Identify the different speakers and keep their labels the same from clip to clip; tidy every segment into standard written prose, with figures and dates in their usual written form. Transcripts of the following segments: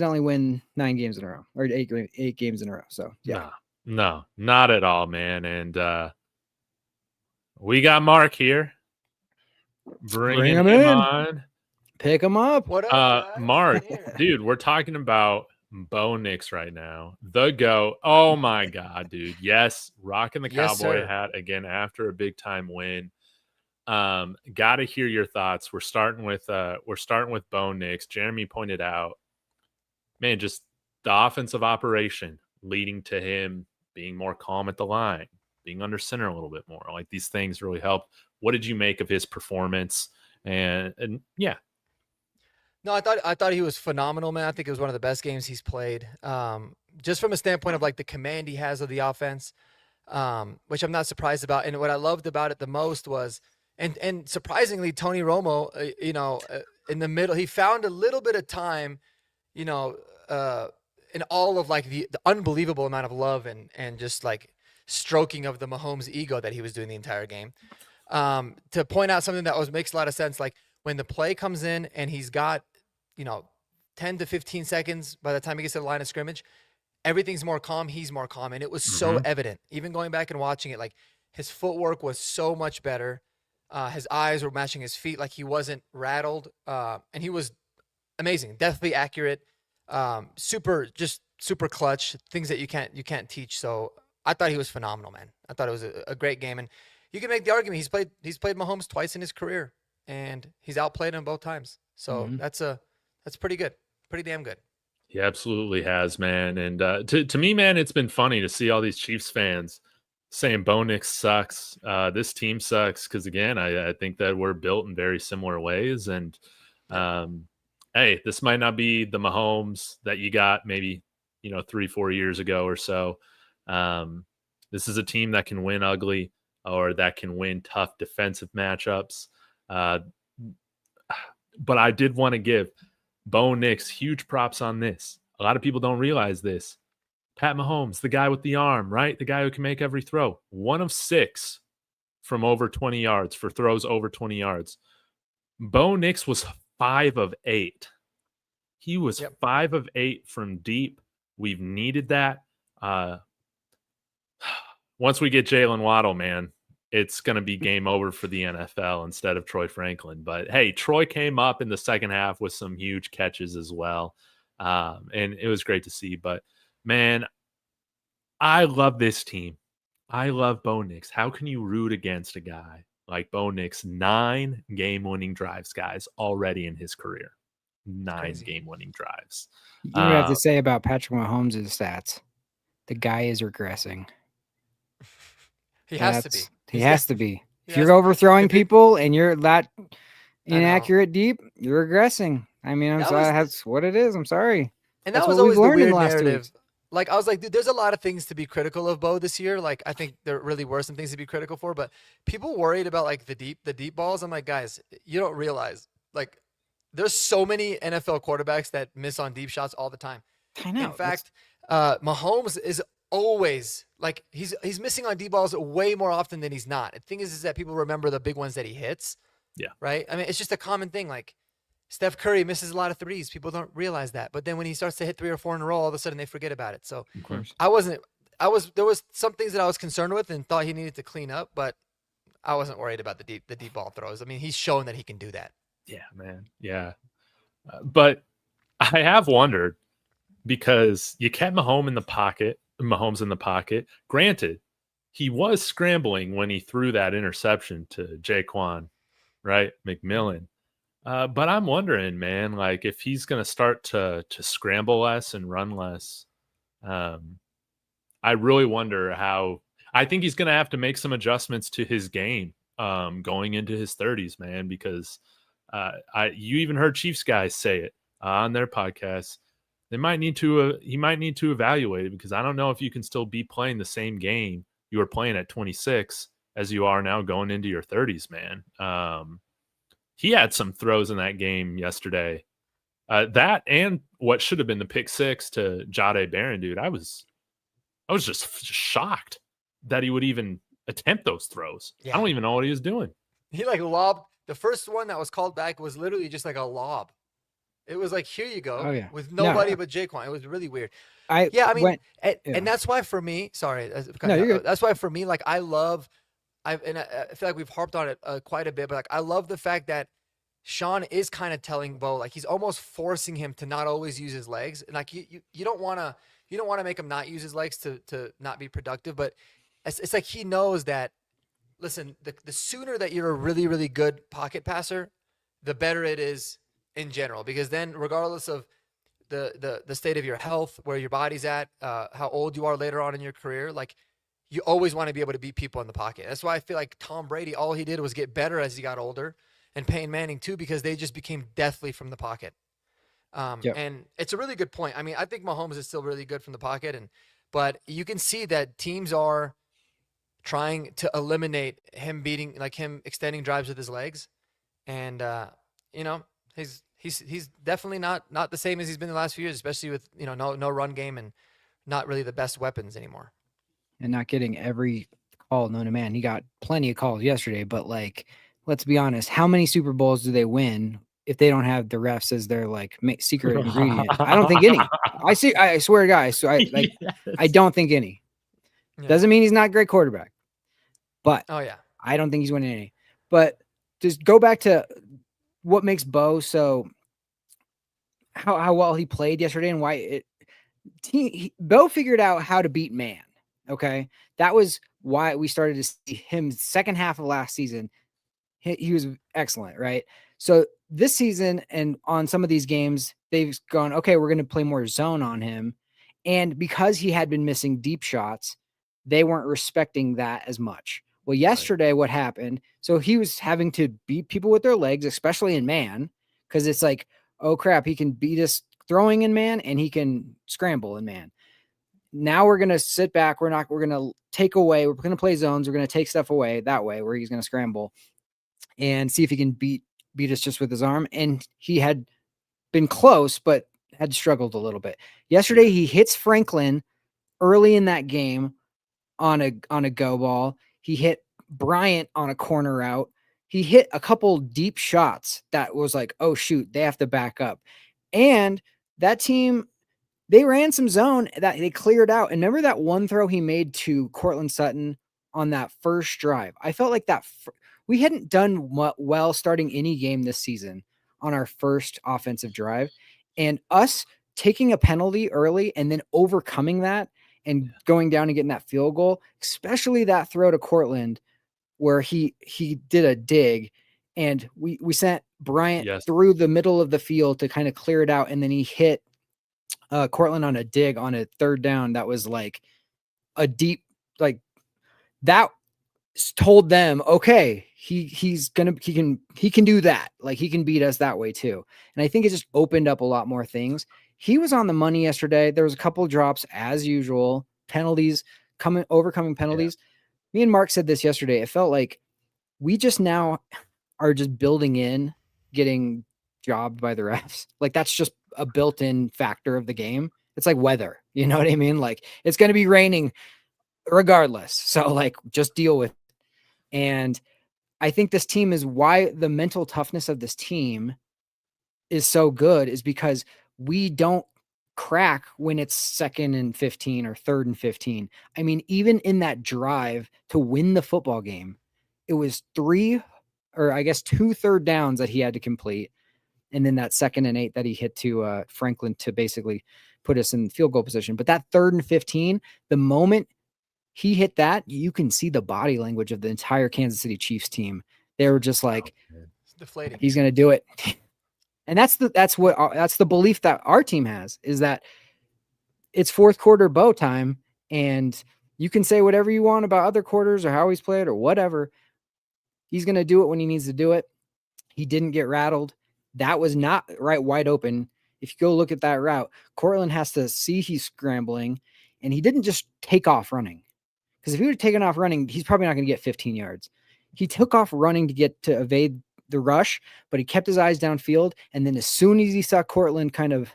Speaker 1: only win 9 games in a row or eight games in a row. So yeah,
Speaker 2: No, not at all, man. And we got Mark here. Bringing
Speaker 1: him
Speaker 2: him
Speaker 1: in.
Speaker 2: on.
Speaker 1: Pick him up.
Speaker 3: What up, guys?
Speaker 2: Mark,
Speaker 3: I'm here.
Speaker 2: dude, we're talking about Bo Nix right now. The GOAT. Oh my God, dude. Yes, rocking the
Speaker 3: Yes,
Speaker 2: cowboy
Speaker 3: sir.
Speaker 2: hat again after a big time win. Got to hear your thoughts. We're starting with Bo Nix. Jeremy pointed out, man, just the offensive operation leading to him being more calm at the line, being under center a little bit more. Like these things really help. What did you make of his performance? And yeah.
Speaker 3: No, I thought he was phenomenal, man. I think it was one of the best games he's played. Just from a standpoint of like the command he has of the offense, which I'm not surprised about. And what I loved about it the most was, and surprisingly, Tony Romo, in the middle, he found a little bit of time, you know, in all of like the unbelievable amount of love and just like stroking of the Mahomes ego that he was doing the entire game. To point out something that makes a lot of sense, like when the play comes in and he's got, 10 to 15 seconds by the time he gets to the line of scrimmage, everything's more calm. He's more calm. And it was so evident, even going back and watching it, like his footwork was so much better. His eyes were matching his feet. Like he wasn't rattled. And he was amazing, definitely accurate. Super clutch, things that you can't teach. So I thought he was phenomenal, man. I thought it was a great game. And you can make the argument he's played Mahomes twice in his career and he's outplayed him both times. So that's pretty good. Pretty damn good.
Speaker 2: He absolutely has, man. And to me, man, it's been funny to see all these Chiefs fans saying Bo Nix sucks. This team sucks. Because, again, I think that we're built in very similar ways. And, hey, this might not be the Mahomes that you got maybe, 3-4 years ago or so. This is a team that can win ugly or that can win tough defensive matchups. But I did want to give Bo Nix huge props on this. A lot of people don't realize this. Pat Mahomes, the guy with the arm, right? The guy who can make every throw. 1 of 6 from over 20 yards for throws over 20 yards. Bo Nix was 5 of 8. He was 5 of 8 from deep. We've needed that. Once we get Jalen Waddle, man, it's going to be game over for the NFL instead of Troy Franklin. But, hey, Troy came up in the second half with some huge catches as well. And it was great to see. But, man, I love this team. I love Bo Nix. How can you root against a guy like Bo Nix? 9 game-winning drives, guys, already in his career. 9 game-winning drives.
Speaker 1: You know what I have to say about Patrick Mahomes' stats? The guy is regressing.
Speaker 3: He has to be.
Speaker 1: He has to be. If you're overthrowing people and you're that inaccurate deep, you're regressing. I mean, I'm sorry. That's what it is. I'm sorry.
Speaker 3: And that was always the weird narrative. Like, I was like, dude, there's a lot of things to be critical of Bo this year. Like, I think there really were some things to be critical for, but people worried about like the deep balls. I'm like, guys, you don't realize, like, there's so many NFL quarterbacks that miss on deep shots all the time.
Speaker 1: I know.
Speaker 3: In fact, Mahomes is always like he's missing on deep balls way more often than he's not. The thing is that people remember the big ones that he hits.
Speaker 2: Yeah.
Speaker 3: Right. I mean, it's just a common thing. Like Steph Curry misses a lot of threes. People don't realize that. But then when he starts to hit 3 or 4 in a row, all of a sudden they forget about it. So
Speaker 1: of course.
Speaker 3: There was some things that I was concerned with and thought he needed to clean up, but I wasn't worried about the deep ball throws. I mean, he's shown that he can do that.
Speaker 2: Yeah, man. Yeah. But I have wondered because you kept Mahomes in the pocket. Granted, he was scrambling when he threw that interception to Jaquan, right? McMillan. But I'm wondering, man, like if he's going to start to scramble less and run less, I really wonder how. I think he's going to have to make some adjustments to his game going into his 30s, man, because you even heard Chiefs guys say it on their podcast. He might need to evaluate it because I don't know if you can still be playing the same game you were playing at 26 as you are now going into your 30s, man. He had some throws in that game yesterday. That and what should have been the pick 6 to Jahdae Barron, dude. I was just shocked that he would even attempt those throws. Yeah. I don't even know what he was doing.
Speaker 3: He like lobbed. The first one that was called back was literally just like a lob. It was like, here you go, with
Speaker 1: No,
Speaker 3: nobody but Jaquan. It was really weird.
Speaker 1: I
Speaker 3: mean,
Speaker 1: went,
Speaker 3: and that's why for me, sorry,
Speaker 1: No, you're good.
Speaker 3: that's why for me, like I feel like we've harped on it quite a bit, but like I love the fact that Sean is kind of telling Bo, like he's almost forcing him to not always use his legs, and like you don't want to make him not use his legs to not be productive, but it's like he knows that. Listen, the sooner that you're a really, really good pocket passer, the better it is in general, because then regardless of the state of your health, where your body's at, how old you are later on in your career, like you always want to be able to beat people in the pocket. That's why I feel like Tom Brady, all he did was get better as he got older, and Peyton Manning too, because they just became deathly from the pocket. And it's a really good point. I mean, I think Mahomes is still really good from the pocket, but you can see that teams are trying to eliminate him him extending drives with his legs. And, he's definitely not the same as he's been the last few years, especially with, no run game and not really the best weapons anymore.
Speaker 1: And not getting every call known to man. He got plenty of calls yesterday, but like, let's be honest, how many Super Bowls do they win if they don't have the refs as their like secret ingredient? I don't think any. I swear to God, I don't think any. Yeah. Doesn't mean he's not a great quarterback, but I don't think he's winning any. But just go back to what makes Bo so how well he played yesterday and why Bo figured out how to beat man. Okay, that was why we started to see him second half of last season. He was excellent, right? So this season and on some of these games, they've gone, okay, we're going to play more zone on him. And because he had been missing deep shots, they weren't respecting that as much. Well, yesterday, what happened? So he was having to beat people with their legs, especially in man, because it's like, oh crap, he can beat us throwing in man and he can scramble in man. Now we're going to sit back. We're going to take away. We're going to play zones. We're going to take stuff away that way where he's going to scramble and see if he can beat us just with his arm. And he had been close, but had struggled a little bit. Yesterday, he hits Franklin early in that game on a go ball. He hit Bryant on a corner route. He hit a couple deep shots that was like, oh shoot, they have to back up. And that team, they ran some zone that they cleared out. And remember that one throw he made to Cortland Sutton on that first drive? I felt like we hadn't done well starting any game this season on our first offensive drive. And us taking a penalty early and then overcoming that and going down and getting that field goal, especially that throw to Cortland where he did a dig and we sent Bryant through the middle of the field to kind of clear it out. And then he hit Cortland on a dig on a third down. That was like a deep, like that told them, okay, he can do that. Like he can beat us that way too. And I think it just opened up a lot more things. He was on the money yesterday. There was a couple of drops as usual, penalties, overcoming penalties. Me and Mark said this yesterday. It felt like we just now are just building in getting jobbed by the refs. Like that's just a built-in factor of the game. It's like weather, you know what I mean? Like it's going to be raining regardless. So like just deal with it. And I think this team is why the mental toughness of this team is so good is because we don't crack when it's 2nd and 15 or 3rd and 15. I mean, even in that drive to win the football game, it was 2 third downs that he had to complete. And then that 2nd and 8 that he hit to Franklin to basically put us in field goal position. But that 3rd and 15, the moment he hit that, you can see the body language of the entire Kansas City Chiefs team. They were just like,
Speaker 3: deflating.
Speaker 1: He's going to do it. And that's the belief that our team has, is that it's fourth quarter Bo time, and you can say whatever you want about other quarters or how he's played or whatever. He's going to do it when he needs to do it. He didn't get rattled. That was not right wide open. If you go look at that route, Cortland has to see he's scrambling, and he didn't just take off running. Because if he would have taken off running, he's probably not going to get 15 yards. He took off running to evade the rush, but he kept his eyes downfield. And then as soon as he saw Cortland kind of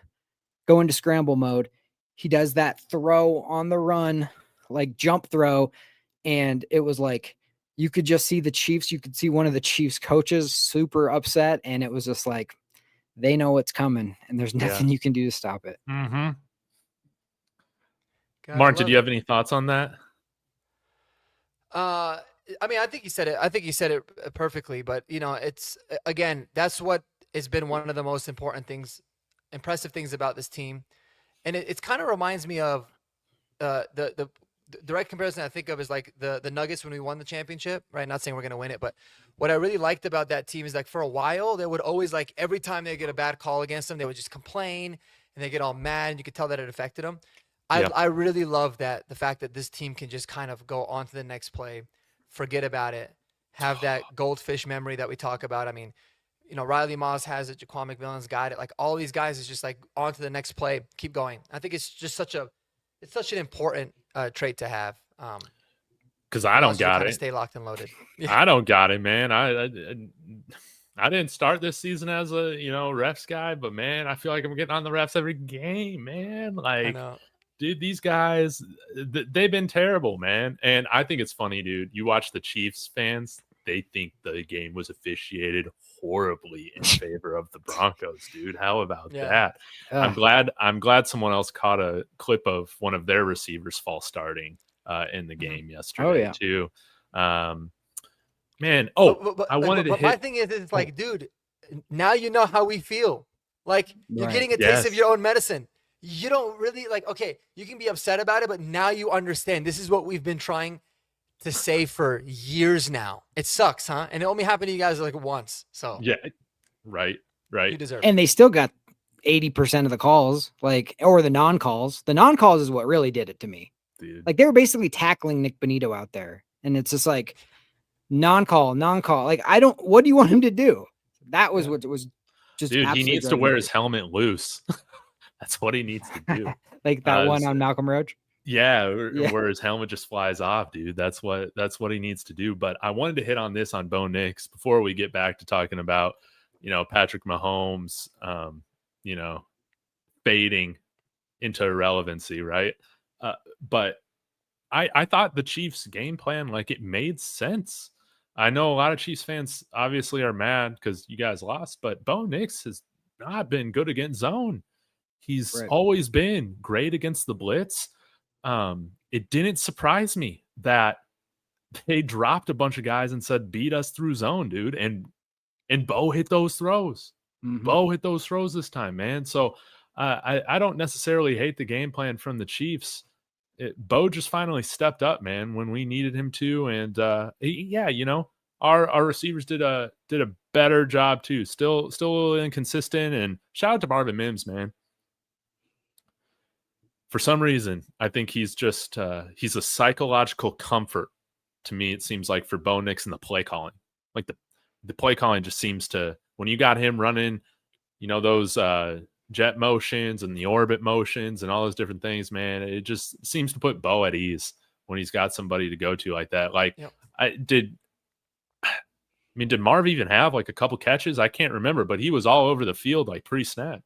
Speaker 1: go into scramble mode, he does that throw on the run, like jump throw. And it was like, you could just see the Chiefs. You could see one of the Chiefs coaches super upset. And it was just like, they know what's coming, and there's
Speaker 2: Yeah.
Speaker 1: nothing you can do to stop it.
Speaker 2: Mm-hmm.
Speaker 3: Gotta
Speaker 2: Mark, did
Speaker 3: love
Speaker 2: you
Speaker 3: it.
Speaker 2: have any thoughts on that?
Speaker 3: I mean, I think you said it. I think you said it perfectly. But you know, it's again, that's what has been one of the most important things, impressive things about this team, and it kind of reminds me of the direct comparison I think of is like the Nuggets when we won the championship. Right? Not saying we're gonna win it, but what I really liked about that team is like for a while they would always like every time they get a bad call against them, they would just complain and they get all mad, and you could tell that it affected them.
Speaker 2: Yeah.
Speaker 3: I really love that the fact that this team can just kind of go on to the next play, forget about it, have that goldfish memory that we talk about. I mean, you know, Riley Moss has it, Jaquan McMillan's got it. Like all these guys is just like on to the next play, keep going. I think it's just such an important trait to have.
Speaker 2: Because I don't got it.
Speaker 3: Stay locked and loaded.
Speaker 2: Yeah. I don't got it, man. I didn't start this season as a refs guy, but man, I feel like I'm getting on the refs every game, man. Like, dude, these guys, they've been terrible, man. And I think it's funny, dude. You watch the Chiefs fans, they think the game was officiated horribly in favor of the Broncos, dude. How about that? I'm glad someone else caught a clip of one of their receivers false starting in the game yesterday too. Man, I wanted to hit.
Speaker 3: My thing is, it's like, dude, now you know how we feel. Like you're getting a taste of your own medicine. You don't really like, okay, you can be upset about it, but now you understand this is what we've been trying to say for years now. It sucks, huh? And it only happened to you guys like once. So
Speaker 2: yeah, right.
Speaker 3: You deserve
Speaker 1: it. And they still got 80% of the calls, like, or the non-calls. The non-calls is what really did it to me. Dude. Like they were basically tackling Nick Bonito out there. And it's just like non-call. Like, what do you want him to do? That was what was just,
Speaker 2: dude, he needs to wear his helmet loose. That's what he needs to do.
Speaker 1: Like that one on Malcolm Roach.
Speaker 2: Yeah, where his helmet just flies off, dude. That's what he needs to do. But I wanted to hit on this on Bo Nix before we get back to talking about, Patrick Mahomes, fading into irrelevancy, right? But I thought the Chiefs' game plan, like, it made sense. I know a lot of Chiefs fans obviously are mad because you guys lost, but Bo Nix has not been good against zone. He's always been great against the blitz. It didn't surprise me that they dropped a bunch of guys and said, beat us through zone, dude. And Bo hit those throws. Mm-hmm. Bo hit those throws this time, man. So I don't necessarily hate the game plan from the Chiefs. Bo just finally stepped up, man, when we needed him to. And our receivers did a better job too. Still a little inconsistent. And shout out to Marvin Mims, man. For some reason, I think he's just he's a psychological comfort to me. It seems like for Bo Nix and the play calling, like the play calling just seems to, when you got him running, those jet motions and the orbit motions and all those different things, man, it just seems to put Bo at ease when he's got somebody to go to like that. Like, did Marv even have like a couple catches? I can't remember, but he was all over the field like pre-snap.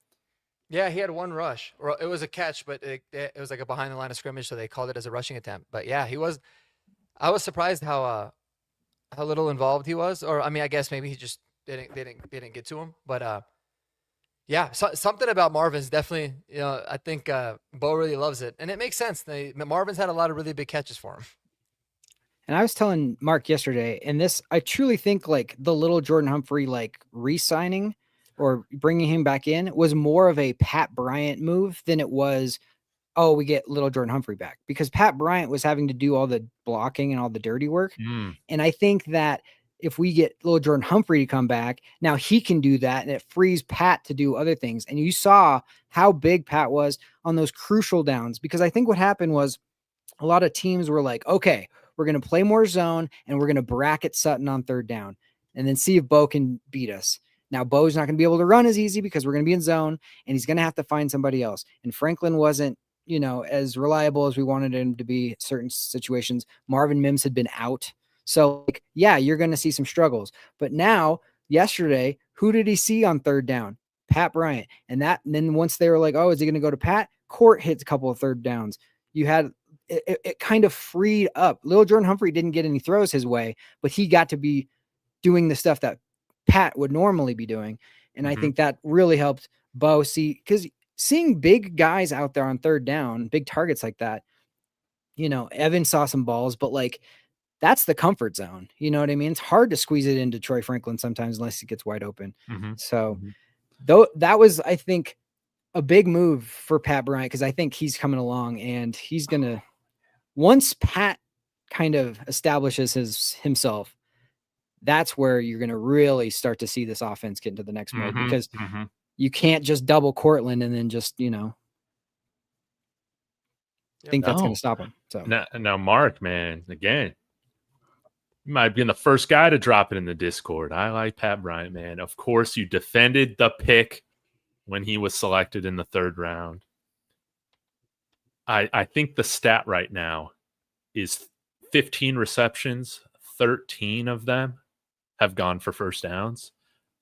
Speaker 3: Yeah, he had one rush. Or it was a catch, but it was like a behind the line of scrimmage, so they called it as a rushing attempt. But yeah, he was. I was surprised how little involved he was. Or I mean, I guess maybe he just didn't get to him. But yeah, something about Marvin's definitely. I think Bo really loves it, and it makes sense. Marvin's had a lot of really big catches for him.
Speaker 1: And I was telling Mark yesterday, and this, I truly think like the little Jordan Humphrey like re-signing or bringing him back in was more of a Pat Bryant move than it was, we get little Jordan Humphrey back, because Pat Bryant was having to do all the blocking and all the dirty work. And I think that if we get little Jordan Humphrey to come back, now he can do that, and it frees Pat to do other things. And you saw how big Pat was on those crucial downs, because I think what happened was a lot of teams were like, okay, we're going to play more zone and we're going to bracket Sutton on third down and then see if Bo can beat us. Now, Bo's not going to be able to run as easy because we're going to be in zone, and he's going to have to find somebody else. And Franklin wasn't, as reliable as we wanted him to be in certain situations. Marvin Mims had been out. So, you're going to see some struggles. But now, yesterday, who did he see on third down? Pat Bryant. And then once they were like, is he going to go to Pat? Court hits a couple of third downs. You had it kind of freed up. Little Jordan Humphrey didn't get any throws his way, but he got to be doing the stuff that Pat would normally be doing. And I think that really helped Bo see, because seeing big guys out there on third down, big targets like that, you know, Evan saw some balls, but like that's the comfort zone. You know what I mean? It's hard to squeeze it into Troy Franklin sometimes unless he gets wide open. So though that was, I think, a big move for Pat Bryant, because I think he's coming along and he's going to, once Pat kind of establishes himself, that's where you're going to really start to see this offense get into the next mode, because you can't just double Cortland and then just, you know, think that's going to stop him. So
Speaker 2: now, Mark, man, again, you might have been the first guy to drop it in the Discord. I like Pat Bryant, man. Of course, you defended the pick when he was selected in the 3rd round. I think the stat right now is 15 receptions, 13 of them have gone for first downs.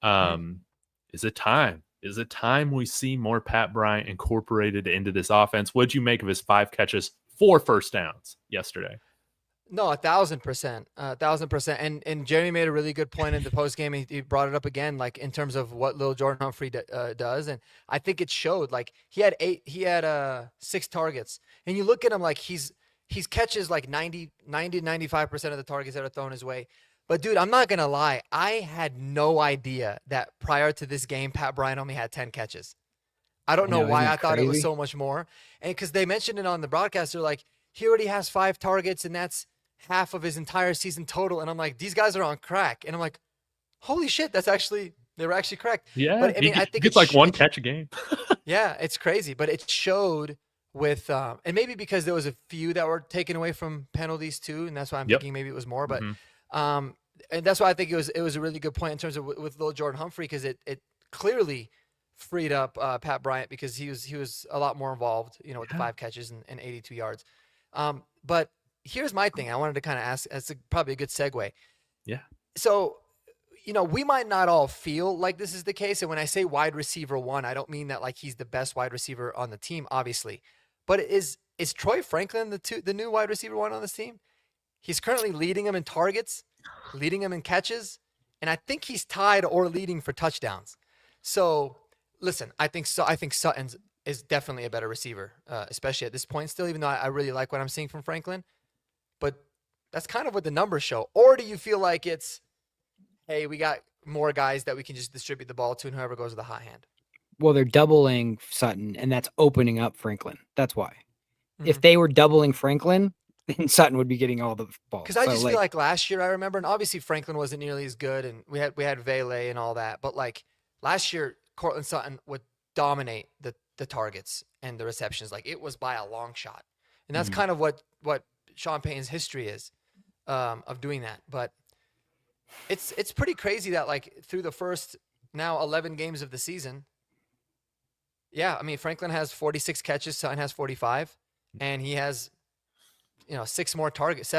Speaker 2: Is it time? Is it time we see more Pat Bryant incorporated into this offense? What'd you make of his 5 catches, 4 first downs yesterday?
Speaker 3: No, 1,000%, 1,000%. And Jeremy made a really good point in the post game. He brought it up again, like in terms of what little Jordan Humphrey does. And I think it showed. Like he had 6 targets, and you look at him like he's catches like 90 to 95% of the targets that are thrown his way. But dude, I'm not gonna lie, I had no idea that prior to this game, Pat Bryant only had 10 catches. I don't know why I thought it was so much more. And because they mentioned it on the broadcast, they're like, he already has 5 targets, and that's half of his entire season total. And I'm like, these guys are on crack. And I'm like, holy shit, they were actually correct.
Speaker 2: Yeah,
Speaker 3: but I mean, I think
Speaker 2: it's like 1 catch a game.
Speaker 3: Yeah, it's crazy, but it showed with and maybe because there was a few that were taken away from penalties too, and that's why I'm thinking maybe it was more. But and that's why I think it was a really good point in terms of with little Jordan Humphrey, because it clearly freed up Pat Bryant, because he was a lot more involved, you know, with the 5 catches and 82 yards. But here's my thing. I wanted to kind of ask, as probably a good segue. Yeah. So, you know, we might not all feel like this is the case. And when I say wide receiver 1, I don't mean that like he's the best wide receiver on the team, obviously. But is Troy Franklin the new wide receiver 1 on this team? He's currently leading them in targets, leading them in catches, and I think he's tied or leading for touchdowns. So, listen, I think Sutton is definitely a better receiver, especially at this point still, even though I really like what I'm seeing from Franklin. But that's kind of what the numbers show. Or do you feel like it's, hey, we got more guys that we can just distribute the ball to, and whoever goes with the hot hand?
Speaker 1: Well, they're doubling Sutton, and that's opening up Franklin. That's why. If they were doubling Franklin, then Sutton would be getting all the balls.
Speaker 3: Because I just feel like last year, I remember, and obviously Franklin wasn't nearly as good, and we had Vele and all that. But like last year, Cortland Sutton would dominate the targets and the receptions. Like it was by a long shot. And that's kind of what Sean Payton's history is of doing that. But it's pretty crazy that like through the first now 11 games of the season, I mean, Franklin has 46 catches, Sutton has 45, and he has, you know, 7 more targets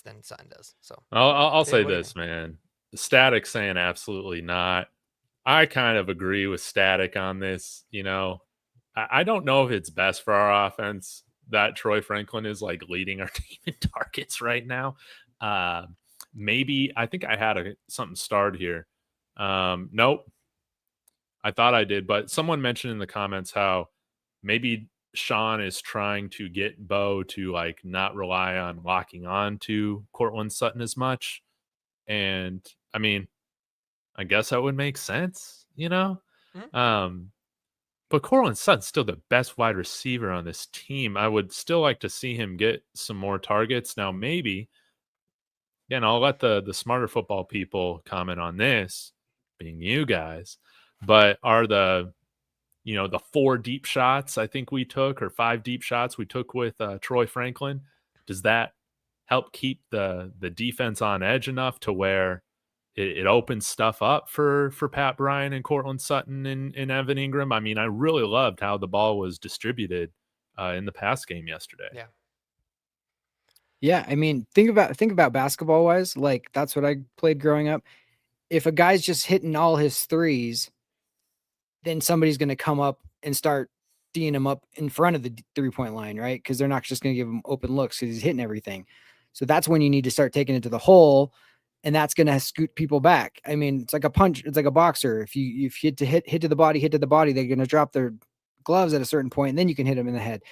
Speaker 3: than Sutton does. So
Speaker 2: I'll say this, man. Static saying absolutely not. I kind of agree with Static on this. You know, I don't know if it's best for our offense that Troy Franklin is like leading our team in targets right now. Maybe I think I had something starred here. Nope. I thought I did, but someone mentioned in the comments how maybe Sean is trying to get Bo to like not rely on locking on to Cortland Sutton as much. And I mean, I guess that would make sense, you know? But Cortland Sutton's still the best wide receiver on this team. I would still like to see him get some more targets. Now, maybe, again, I'll let the smarter football people comment on this, being you guys, but are the 4 deep shots I think we took, or 5 deep shots we took with Troy Franklin, does that help keep the defense on edge enough to where it opens stuff up for Pat Bryant and Cortland Sutton and Evan Ingram? I mean, I really loved how the ball was distributed in the pass game yesterday.
Speaker 1: Yeah. I mean, think about basketball wise. Like that's what I played growing up. If a guy's just hitting all his threes, then somebody's going to come up and start D'ing him up in front of the 3-point line, right? Because they're not just going to give him open looks because he's hitting everything. So that's when you need to start taking it to the hole and that's going to scoot people back. I mean, it's like a punch. It's like a boxer. If you hit to the body, they're going to drop their gloves at a certain point, and then you can hit them in the head.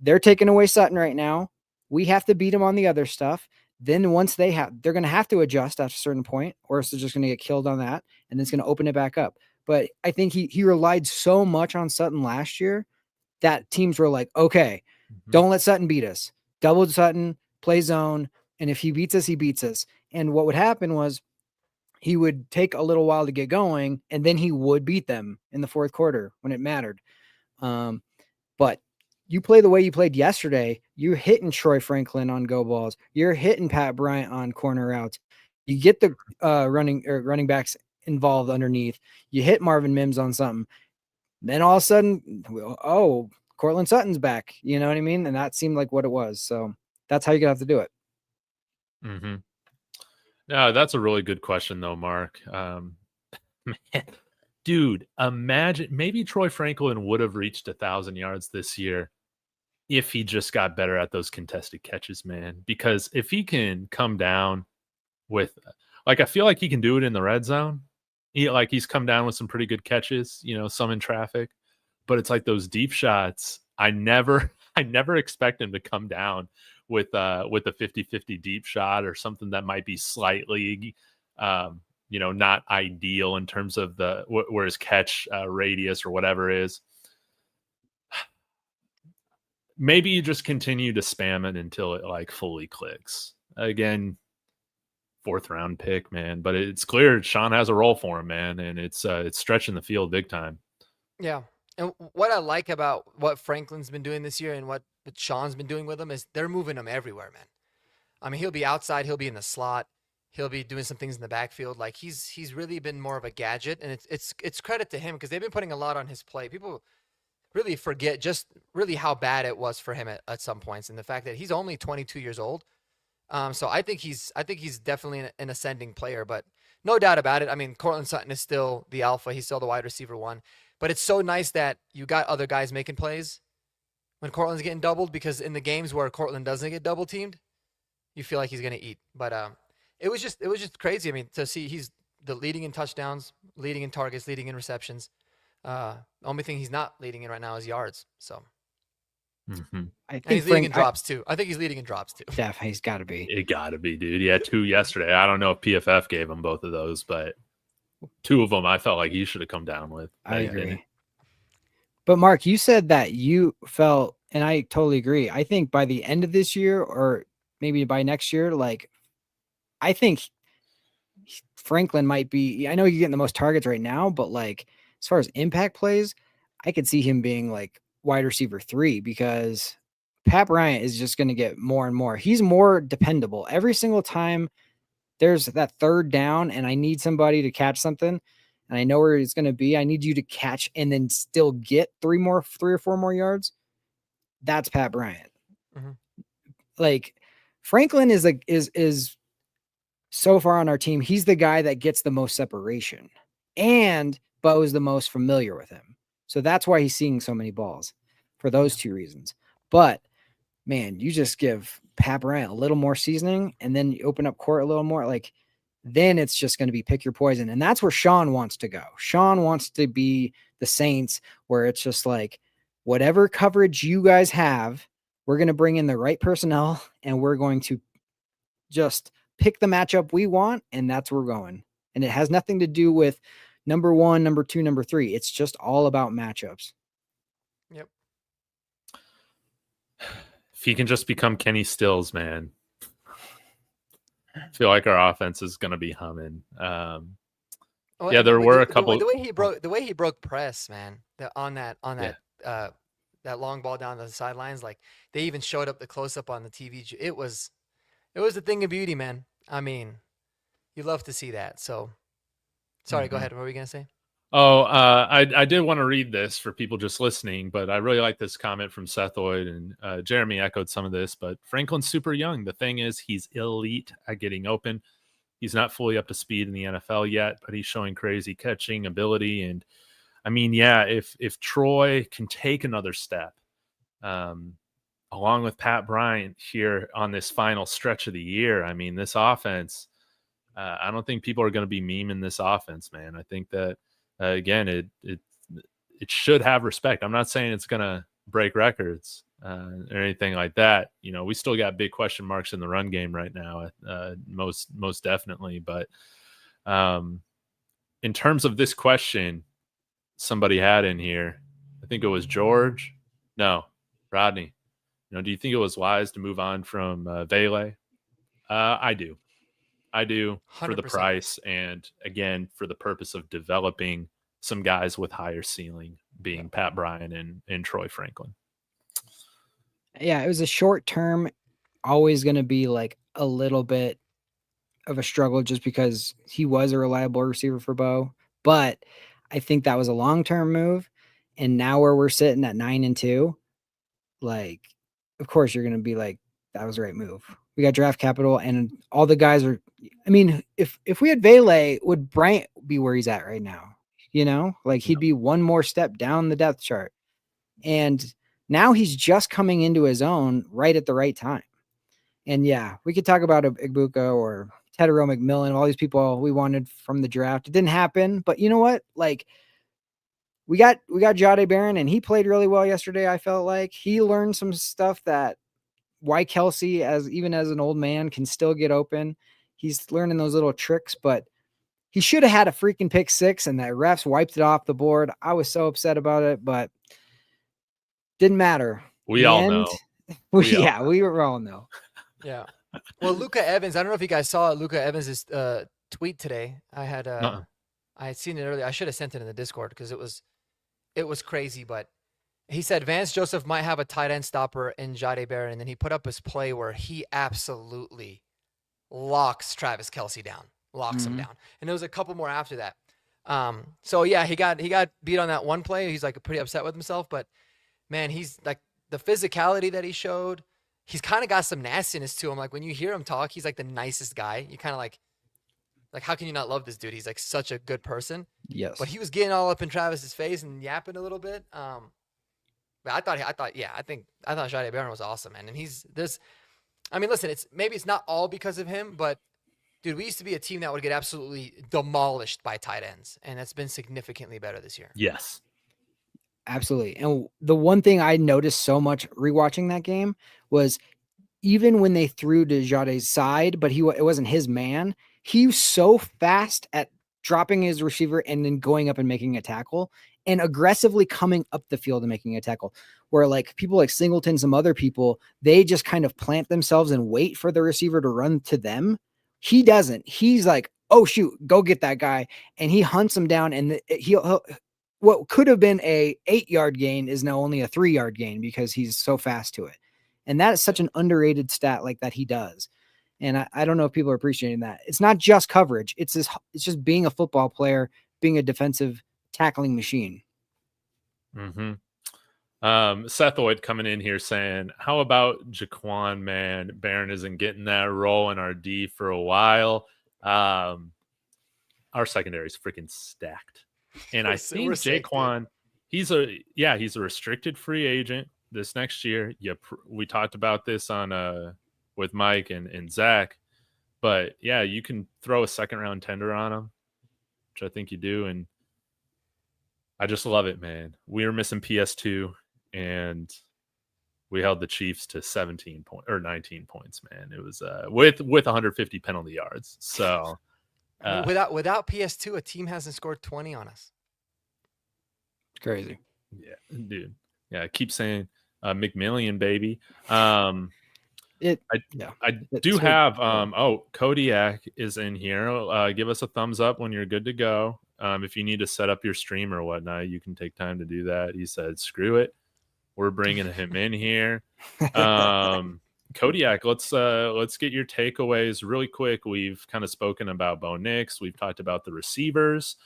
Speaker 1: They're taking away Sutton right now. We have to beat them on the other stuff. Then once they're going to have to adjust at a certain point, or else they're just going to get killed on that, and it's going to open it back up. But I think he relied so much on Sutton last year that teams were like, okay, don't let Sutton beat us. Double Sutton, play zone, and if he beats us, he beats us. And what would happen was he would take a little while to get going, and then he would beat them in the fourth quarter when it mattered. But you play the way you played yesterday, you're hitting Troy Franklin on go balls. You're hitting Pat Bryant on corner routes. You get the running backs involved underneath. You hit Marvin Mims on something. Then all of a sudden, oh, Cortland Sutton's back. You know what I mean? And that seemed like what it was. So that's how you're going to have to do it.
Speaker 2: Mm-hmm. No, that's a really good question, though, Mark. Man, dude, imagine maybe Troy Franklin would have reached 1,000 yards this year if he just got better at those contested catches, man. Because if he can come down with, like, I feel like he can do it in the red zone. He's come down with some pretty good catches, some in traffic. But it's like those deep shots. I never expect him to come down with a 50-50 deep shot or something that might be slightly, not ideal in terms of where his catch radius or whatever is. Maybe you just continue to spam it until it like fully clicks. Again, 4th round pick, man. But it's clear Sean has a role for him, man, and it's stretching the field big time.
Speaker 3: Yeah. And what I like about what Franklin's been doing this year and what Sean's been doing with him is they're moving him everywhere, man. I mean, he'll be outside, he'll be in the slot, he'll be doing some things in the backfield. Like he's really been more of a gadget, and it's credit to him because they've been putting a lot on his plate. People really forget just really how bad it was for him at some points, and the fact that he's only 22 years old. So I think he's definitely an ascending player, but no doubt about it. I mean, Cortland Sutton is still the alpha. He's still the wide receiver one. But it's so nice that you got other guys making plays when Cortland's getting doubled, because in the games where Cortland doesn't get double teamed, you feel like he's going to eat. But it was just crazy. I mean, to see he's the leading in touchdowns, leading in targets, leading in receptions. The only thing he's not leading in right now is yards. So
Speaker 1: I think
Speaker 3: he's leading in drops too. I think he's leading in drops too.
Speaker 1: Def, he's got to be.
Speaker 2: It got to be, dude. He had 2 yesterday. I don't know if PFF gave him both of those, but 2 of them I felt like he should have come down with.
Speaker 1: I agree. But Mark, you said that you felt, and I totally agree. I think by the end of this year, or maybe by next year, like, I think Franklin might be, I know you're getting the most targets right now, but like, as far as impact plays, I could see him being like wide receiver 3, because Pat Bryant is just going to get more and more. He's more dependable. Every single time there's that 3rd down and I need somebody to catch something and I know where it's going to be, I need you to catch and then still get 3 or 4 more yards. That's Pat Bryant. Mm-hmm. Like, Franklin is so far on our team. He's the guy that gets the most separation, and Bo is the most familiar with him. So that's why he's seeing so many balls, for those 2 reasons. But man, you just give Pat Bryant a little more seasoning and then you open up court a little more, like, then it's just going to be pick your poison. And that's where Sean wants to go. Sean wants to be the Saints, where it's just like, whatever coverage you guys have, we're going to bring in the right personnel and we're going to just pick the matchup we want. And that's where we're going. And it has nothing to do with number 1, number 2, number 3. It's just all about matchups.
Speaker 3: Yep.
Speaker 2: If he can just become Kenny Stills, man, I feel like our offense is going to be humming. Yeah, there were a couple.
Speaker 3: The way he broke press, man, on that long ball down the sidelines. Like, they even showed up the close up on the TV. It was a thing of beauty, man. I mean, you love to see that. So, sorry, go ahead. What were you gonna say?
Speaker 2: Oh, I did want to read this for people just listening, but I really like this comment from Sethoid, and Jeremy echoed some of this. But Franklin's super young. The thing is, he's elite at getting open. He's not fully up to speed in the NFL yet, but he's showing crazy catching ability. And I mean, yeah, if Troy can take another step, along with Pat Bryant here on this final stretch of the year, I mean, this offense I don't think people are going to be memeing this offense, man. I think that again, it should have respect. I'm not saying it's going to break records or anything like that. You know, we still got big question marks in the run game right now, most definitely. But in terms of this question, somebody had in here, I think it was George. No, Rodney. You know, do you think it was wise to move on from Vele? I do. I do
Speaker 3: 100%.
Speaker 2: For the price and, again, for the purpose of developing some guys with higher ceiling, being Pat Bryan and Troy Franklin.
Speaker 1: Yeah, it was a short term, always going to be like a little bit of a struggle just because he was a reliable receiver for Bo. But I think that was a long-term move. And now where we're sitting at 9-2, like, of course you're going to be like, that was the right move. We got draft capital and all the guys are, I mean, if we had Vele, would Bryant be where he's at right now? You know, like he'd be one more step down the depth chart. And now he's just coming into his own right at the right time. And yeah, we could talk about Igbuka or Tedero McMillan, all these people we wanted from the draft. It didn't happen, but you know what? Like we got Jade Barron and he played really well yesterday. I felt like he learned some stuff that why Kelsey, even as an old man, can still get open. He's learning those little tricks, but he should have had a freaking pick 6 and that refs wiped it off the board. I was so upset about it, but didn't matter.
Speaker 2: We all know.
Speaker 1: We were all know.
Speaker 3: Yeah. Well, Luka Evans, I don't know if you guys saw Luka Evans' tweet today. I had seen it earlier. I should have sent it in the Discord because it was crazy, but he said Vance Joseph might have a tight end stopper in Jade Barron, and then he put up his play where he absolutely locks Travis Kelce down, him down. And there was a couple more after that. So yeah, he got beat on that one play. He's like pretty upset with himself, but man, he's like the physicality that he showed. He's kind of got some nastiness to him. Like when you hear him talk, he's like the nicest guy. You kind of like how can you not love this dude? He's like such a good person.
Speaker 1: Yes.
Speaker 3: But he was getting all up in Travis's face and yapping a little bit. But I thought Jade Barron was awesome, man. And listen, it's not all because of him, but dude, we used to be a team that would get absolutely demolished by tight ends, and it's been significantly better this year.
Speaker 2: Yes.
Speaker 1: Absolutely. And the one thing I noticed so much rewatching that game was even when they threw to Jade's side, but it wasn't his man, he was so fast at dropping his receiver and then going up and making a tackle and aggressively coming up the field and making a tackle, where like people like Singleton, some other people, they just kind of plant themselves and wait for the receiver to run to them. He doesn't. He's like, oh shoot, go get that guy. And he hunts him down, and he'll what could have been a 8-yard gain is now only a 3-yard gain because he's so fast to it. And that is such an underrated stat like that he does. And I don't know if people are appreciating that. It's not just coverage. It's just being a football player, being a defensive tackling machine.
Speaker 2: Mm-hmm. Sethoid coming in here saying, how about Jaquan, man? Barron isn't getting that role in our D for a while. Our secondary is freaking stacked. And I think Jaquan, he's a restricted free agent this next year. We talked about this on with Mike and Zach, but yeah, you can throw a 2nd-round tender on him, which I think you do, and I just love it, man. We were missing PS2, and we held the Chiefs to 19 points, man. It was with 150 penalty yards. So
Speaker 3: without PS2, a team hasn't scored 20 on us.
Speaker 1: It's crazy.
Speaker 2: Yeah, dude. Yeah, I keep saying McMillian, baby. Kodiak is in here. Give us a thumbs up when you're good to go. If you need to set up your stream or whatnot, you can take time to do that. He said, screw it. We're bringing him in here. Kodiak, let's get your takeaways really quick. We've kind of spoken about Bo Nix. We've talked about the receivers.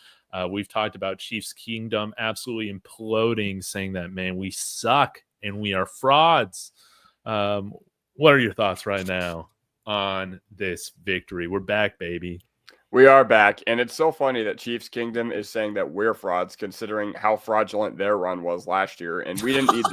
Speaker 2: We've talked about Chiefs Kingdom absolutely imploding, saying that, man, we suck and we are frauds. What are your thoughts right now on this victory? We're back, baby.
Speaker 4: We are back, and it's so funny that Chiefs Kingdom is saying that we're frauds, considering how fraudulent their run was last year. And we didn't need,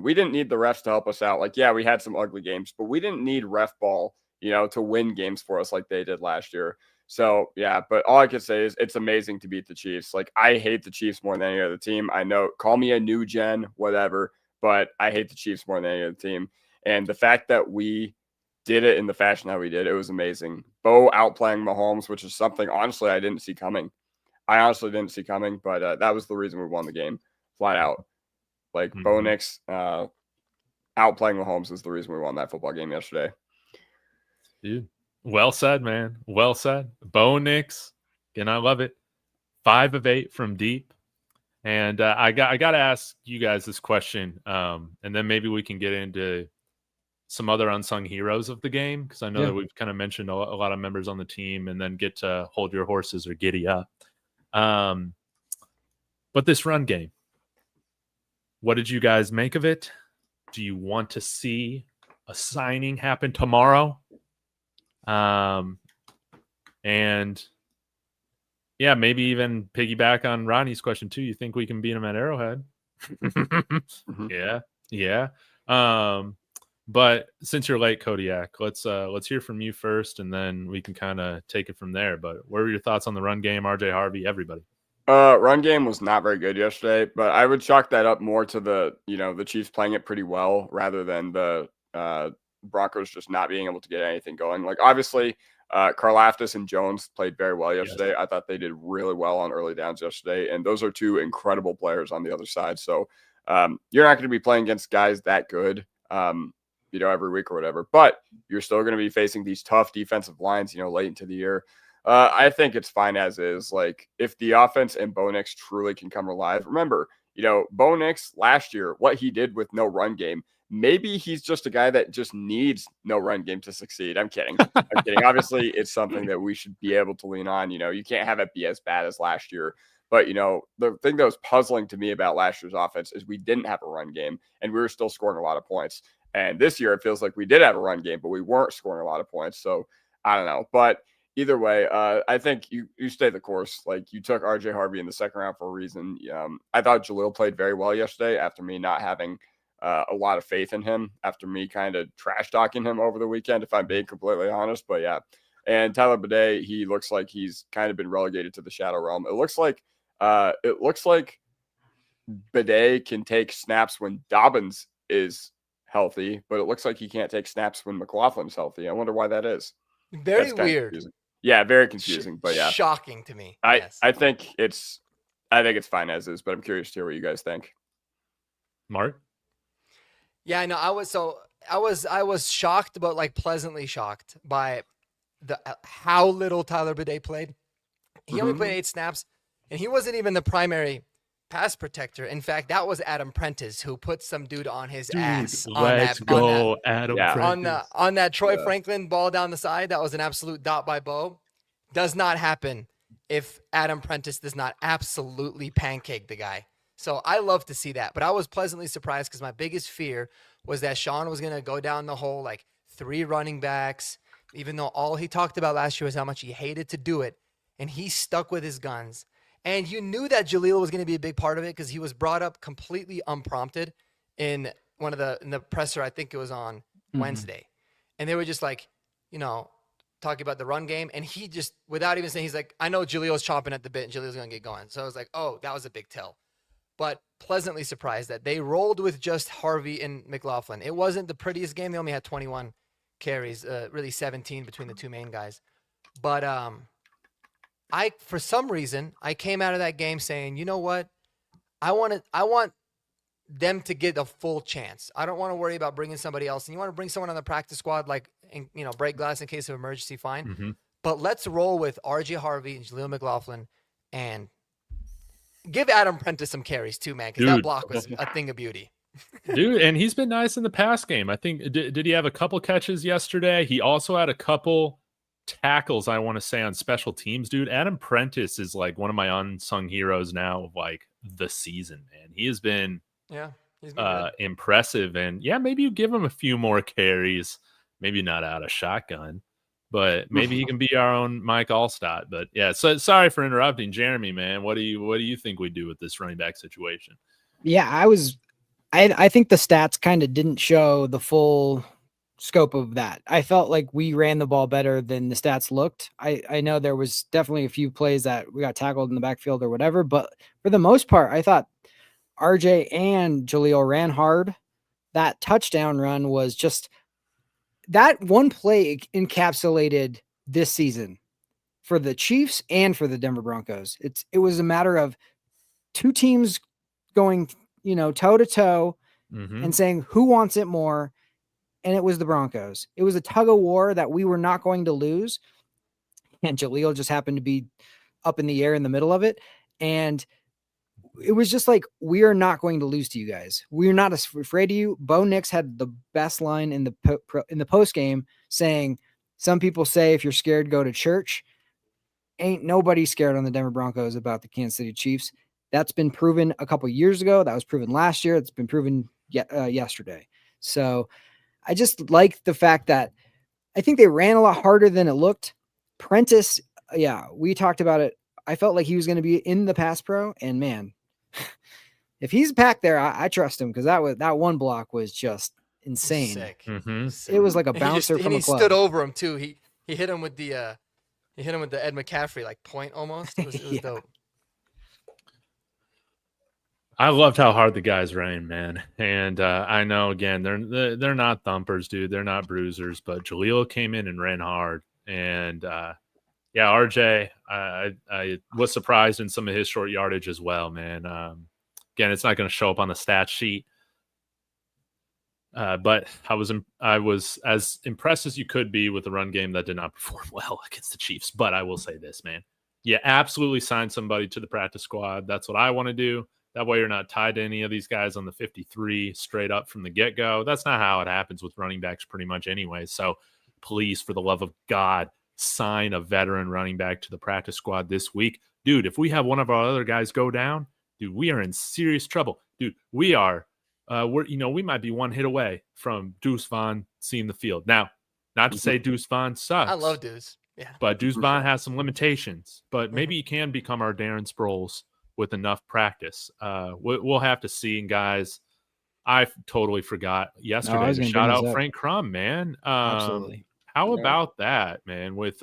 Speaker 4: we didn't need the refs to help us out. Like, yeah, we had some ugly games, but we didn't need ref ball to win games for us like they did last year. So, yeah, but all I can say is it's amazing to beat the Chiefs. Like, I hate the Chiefs more than any other team. I know, call me a new gen, whatever, but I hate the Chiefs more than any other team. And the fact that we did it in the fashion how we did, it was amazing. Bo outplaying Mahomes, which is something, honestly, I didn't see coming. But that was the reason we won the game, flat out. Like, Bo Nix outplaying Mahomes is the reason we won that football game yesterday.
Speaker 2: Dude, well said, man. Well said. Bo Nix, and I love it. 5 of 8 from deep. And I got to ask you guys this question, and then maybe we can get into some other unsung heroes of the game, because I know that we've kind of mentioned a lot of members on the team, and then get to hold your horses or giddy up. But this run game, what did you guys make of it? Do you want to see a signing happen tomorrow? And yeah, maybe even piggyback on Ronnie's question too. You think we can beat him at Arrowhead? Yeah. But since you're late, Kodiak, let's hear from you first, and then we can kind of take it from there. But what were your thoughts on the run game, RJ Harvey, everybody?
Speaker 4: Run game was not very good yesterday, but I would chalk that up more to the Chiefs playing it pretty well rather than the Broncos just not being able to get anything going. Like, obviously, Karlaftis and Jones played very well yesterday. Yes. I thought they did really well on early downs yesterday, and those are 2 incredible players on the other side. So you're not going to be playing against guys that good, every week or whatever, but you're still going to be facing these tough defensive lines, late into the year. I think it's fine as is. Like, if the offense and Bo Nix truly can come alive, remember, Bo Nix last year, what he did with no run game, maybe he's just a guy that just needs no run game to succeed. I'm kidding. Obviously, it's something that we should be able to lean on. You can't have it be as bad as last year. But, the thing that was puzzling to me about last year's offense is we didn't have a run game, and we were still scoring a lot of points. And this year, it feels like we did have a run game, but we weren't scoring a lot of points. So, I don't know. But either way, I think you stay the course. Like, you took RJ Harvey in the second round for a reason. I thought Jaleel played very well yesterday after me not having a lot of faith in him, after me kind of trash talking him over the weekend, if I'm being completely honest. But yeah, and Tyler Bidet, he looks like he's kind of been relegated to the shadow realm. It looks like Bidet can take snaps when Dobbins is healthy, but it looks like he can't take snaps when McLaughlin's healthy. I wonder why that is.
Speaker 3: Very weird.
Speaker 4: Yeah, very confusing, but yeah.
Speaker 3: Shocking to me.
Speaker 4: I think it's fine as is, but I'm curious to hear what you guys think.
Speaker 2: Mark?
Speaker 3: Yeah, no, I was shocked, but like pleasantly shocked by how little Tyler Bidet played. He only played 8 snaps, and he wasn't even the primary pass protector. In fact, that was Adam Prentice who put some dude on his ass.
Speaker 2: Adam Prentice.
Speaker 3: On that Troy Franklin ball down the side. That was an absolute dot by Bo. Does not happen if Adam Prentice does not absolutely pancake the guy. So I love to see that. But I was pleasantly surprised because my biggest fear was that Sean was going to go down the whole, like, 3 running backs, even though all he talked about last year was how much he hated to do it. And he stuck with his guns. And you knew that Jaleel was going to be a big part of it because he was brought up completely unprompted in the presser. I think it was on Wednesday. And they were just like, talking about the run game. And he just, without even saying, he's like, I know Jaleel's chomping at the bit and Jaleel's going to get going. So I was like, oh, that was a big tell. But pleasantly surprised that they rolled with just Harvey and McLaughlin. It wasn't the prettiest game. They only had 21 carries, really 17 between the 2 main guys. But for some reason, I came out of that game saying, you know what? I want them to get a full chance. I don't want to worry about bringing somebody else. And you want to bring someone on the practice squad, like, break glass in case of emergency, fine. But let's roll with RJ Harvey and Jaleel McLaughlin and give Adam Prentice some carries too, man, because that block was a thing of beauty.
Speaker 2: Dude, and he's been nice in the pass game. I think, did he have a couple catches yesterday? He also had a couple tackles, I want to say, on special teams, dude. Adam Prentice is like one of my unsung heroes now of like the season, man. He has been impressive. And yeah, maybe you give him a few more carries, maybe not out of shotgun, but maybe he can be our own Mike Allstott. But yeah, so sorry for interrupting. Jeremy, man, what do you think we do with this running back situation?
Speaker 1: Yeah, I think the stats kind of didn't show the full scope of that. I felt like we ran the ball better than the stats looked. I know there was definitely a few plays that we got tackled in the backfield or whatever, but for the most part, I thought RJ and Jaleel ran hard. That touchdown run was just that one play encapsulated this season for the Chiefs and for the Denver Broncos. It was a matter of two teams going, toe to toe and saying who wants it more. And it was the Broncos. It was a tug of war that we were not going to lose. And Jaleel just happened to be up in the air in the middle of it. And it was just like, we are not going to lose to you guys. We're not afraid of you. Bo Nix had the best line in the post game saying, some people say, if you're scared, go to church. Ain't nobody scared on the Denver Broncos about the Kansas City Chiefs. That's been proven a couple years ago. That was proven last year. It's been proven yesterday. So I just like the fact that I think they ran a lot harder than it looked. Prentice, we talked about it. I felt like he was going to be in the pass pro, and man, if he's back there, I trust him, because that one block was just insane.
Speaker 3: Sick.
Speaker 1: It was like a bouncer from a club.
Speaker 3: He stood over him too. He hit him with the Ed McCaffrey like point almost. It was dope.
Speaker 2: I loved how hard the guys ran, man. And I know, again, they're not thumpers, dude. They're not bruisers. But Jaleel came in and ran hard. And, RJ, I was surprised in some of his short yardage as well, man. Again, it's not going to show up on the stat sheet. But I was as impressed as you could be with the run game that did not perform well against the Chiefs. But I will say this, man. Yeah, absolutely sign somebody to the practice squad. That's what I want to do. That way you're not tied to any of these guys on the 53 straight up from the get-go. That's not how it happens with running backs pretty much anyway. So please, for the love of God, sign a veteran running back to the practice squad this week. Dude, if we have one of our other guys go down, dude, we are in serious trouble. Dude, we are we might be one hit away from Deuce Vaughn seeing the field. Now, not to say Deuce Vaughn sucks.
Speaker 3: I love Deuce. Yeah.
Speaker 2: But Deuce Vaughn has some limitations. But maybe he can become our Darren Sproles with enough practice. We'll have to see. And guys, I totally forgot yesterday to shout out Frank Crum, man.
Speaker 1: Absolutely.
Speaker 2: How about that, man? With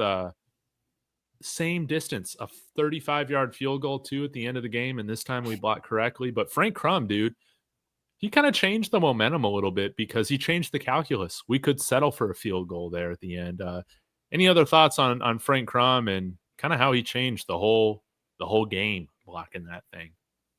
Speaker 2: same distance, a 35-yard field goal too at the end of the game, and this time we blocked correctly. But Frank Crum, dude, he kind of changed the momentum a little bit because he changed the calculus. We could settle for a field goal there at the end. Any other thoughts on Frank Crum and kind of how he changed the whole game blocking that thing?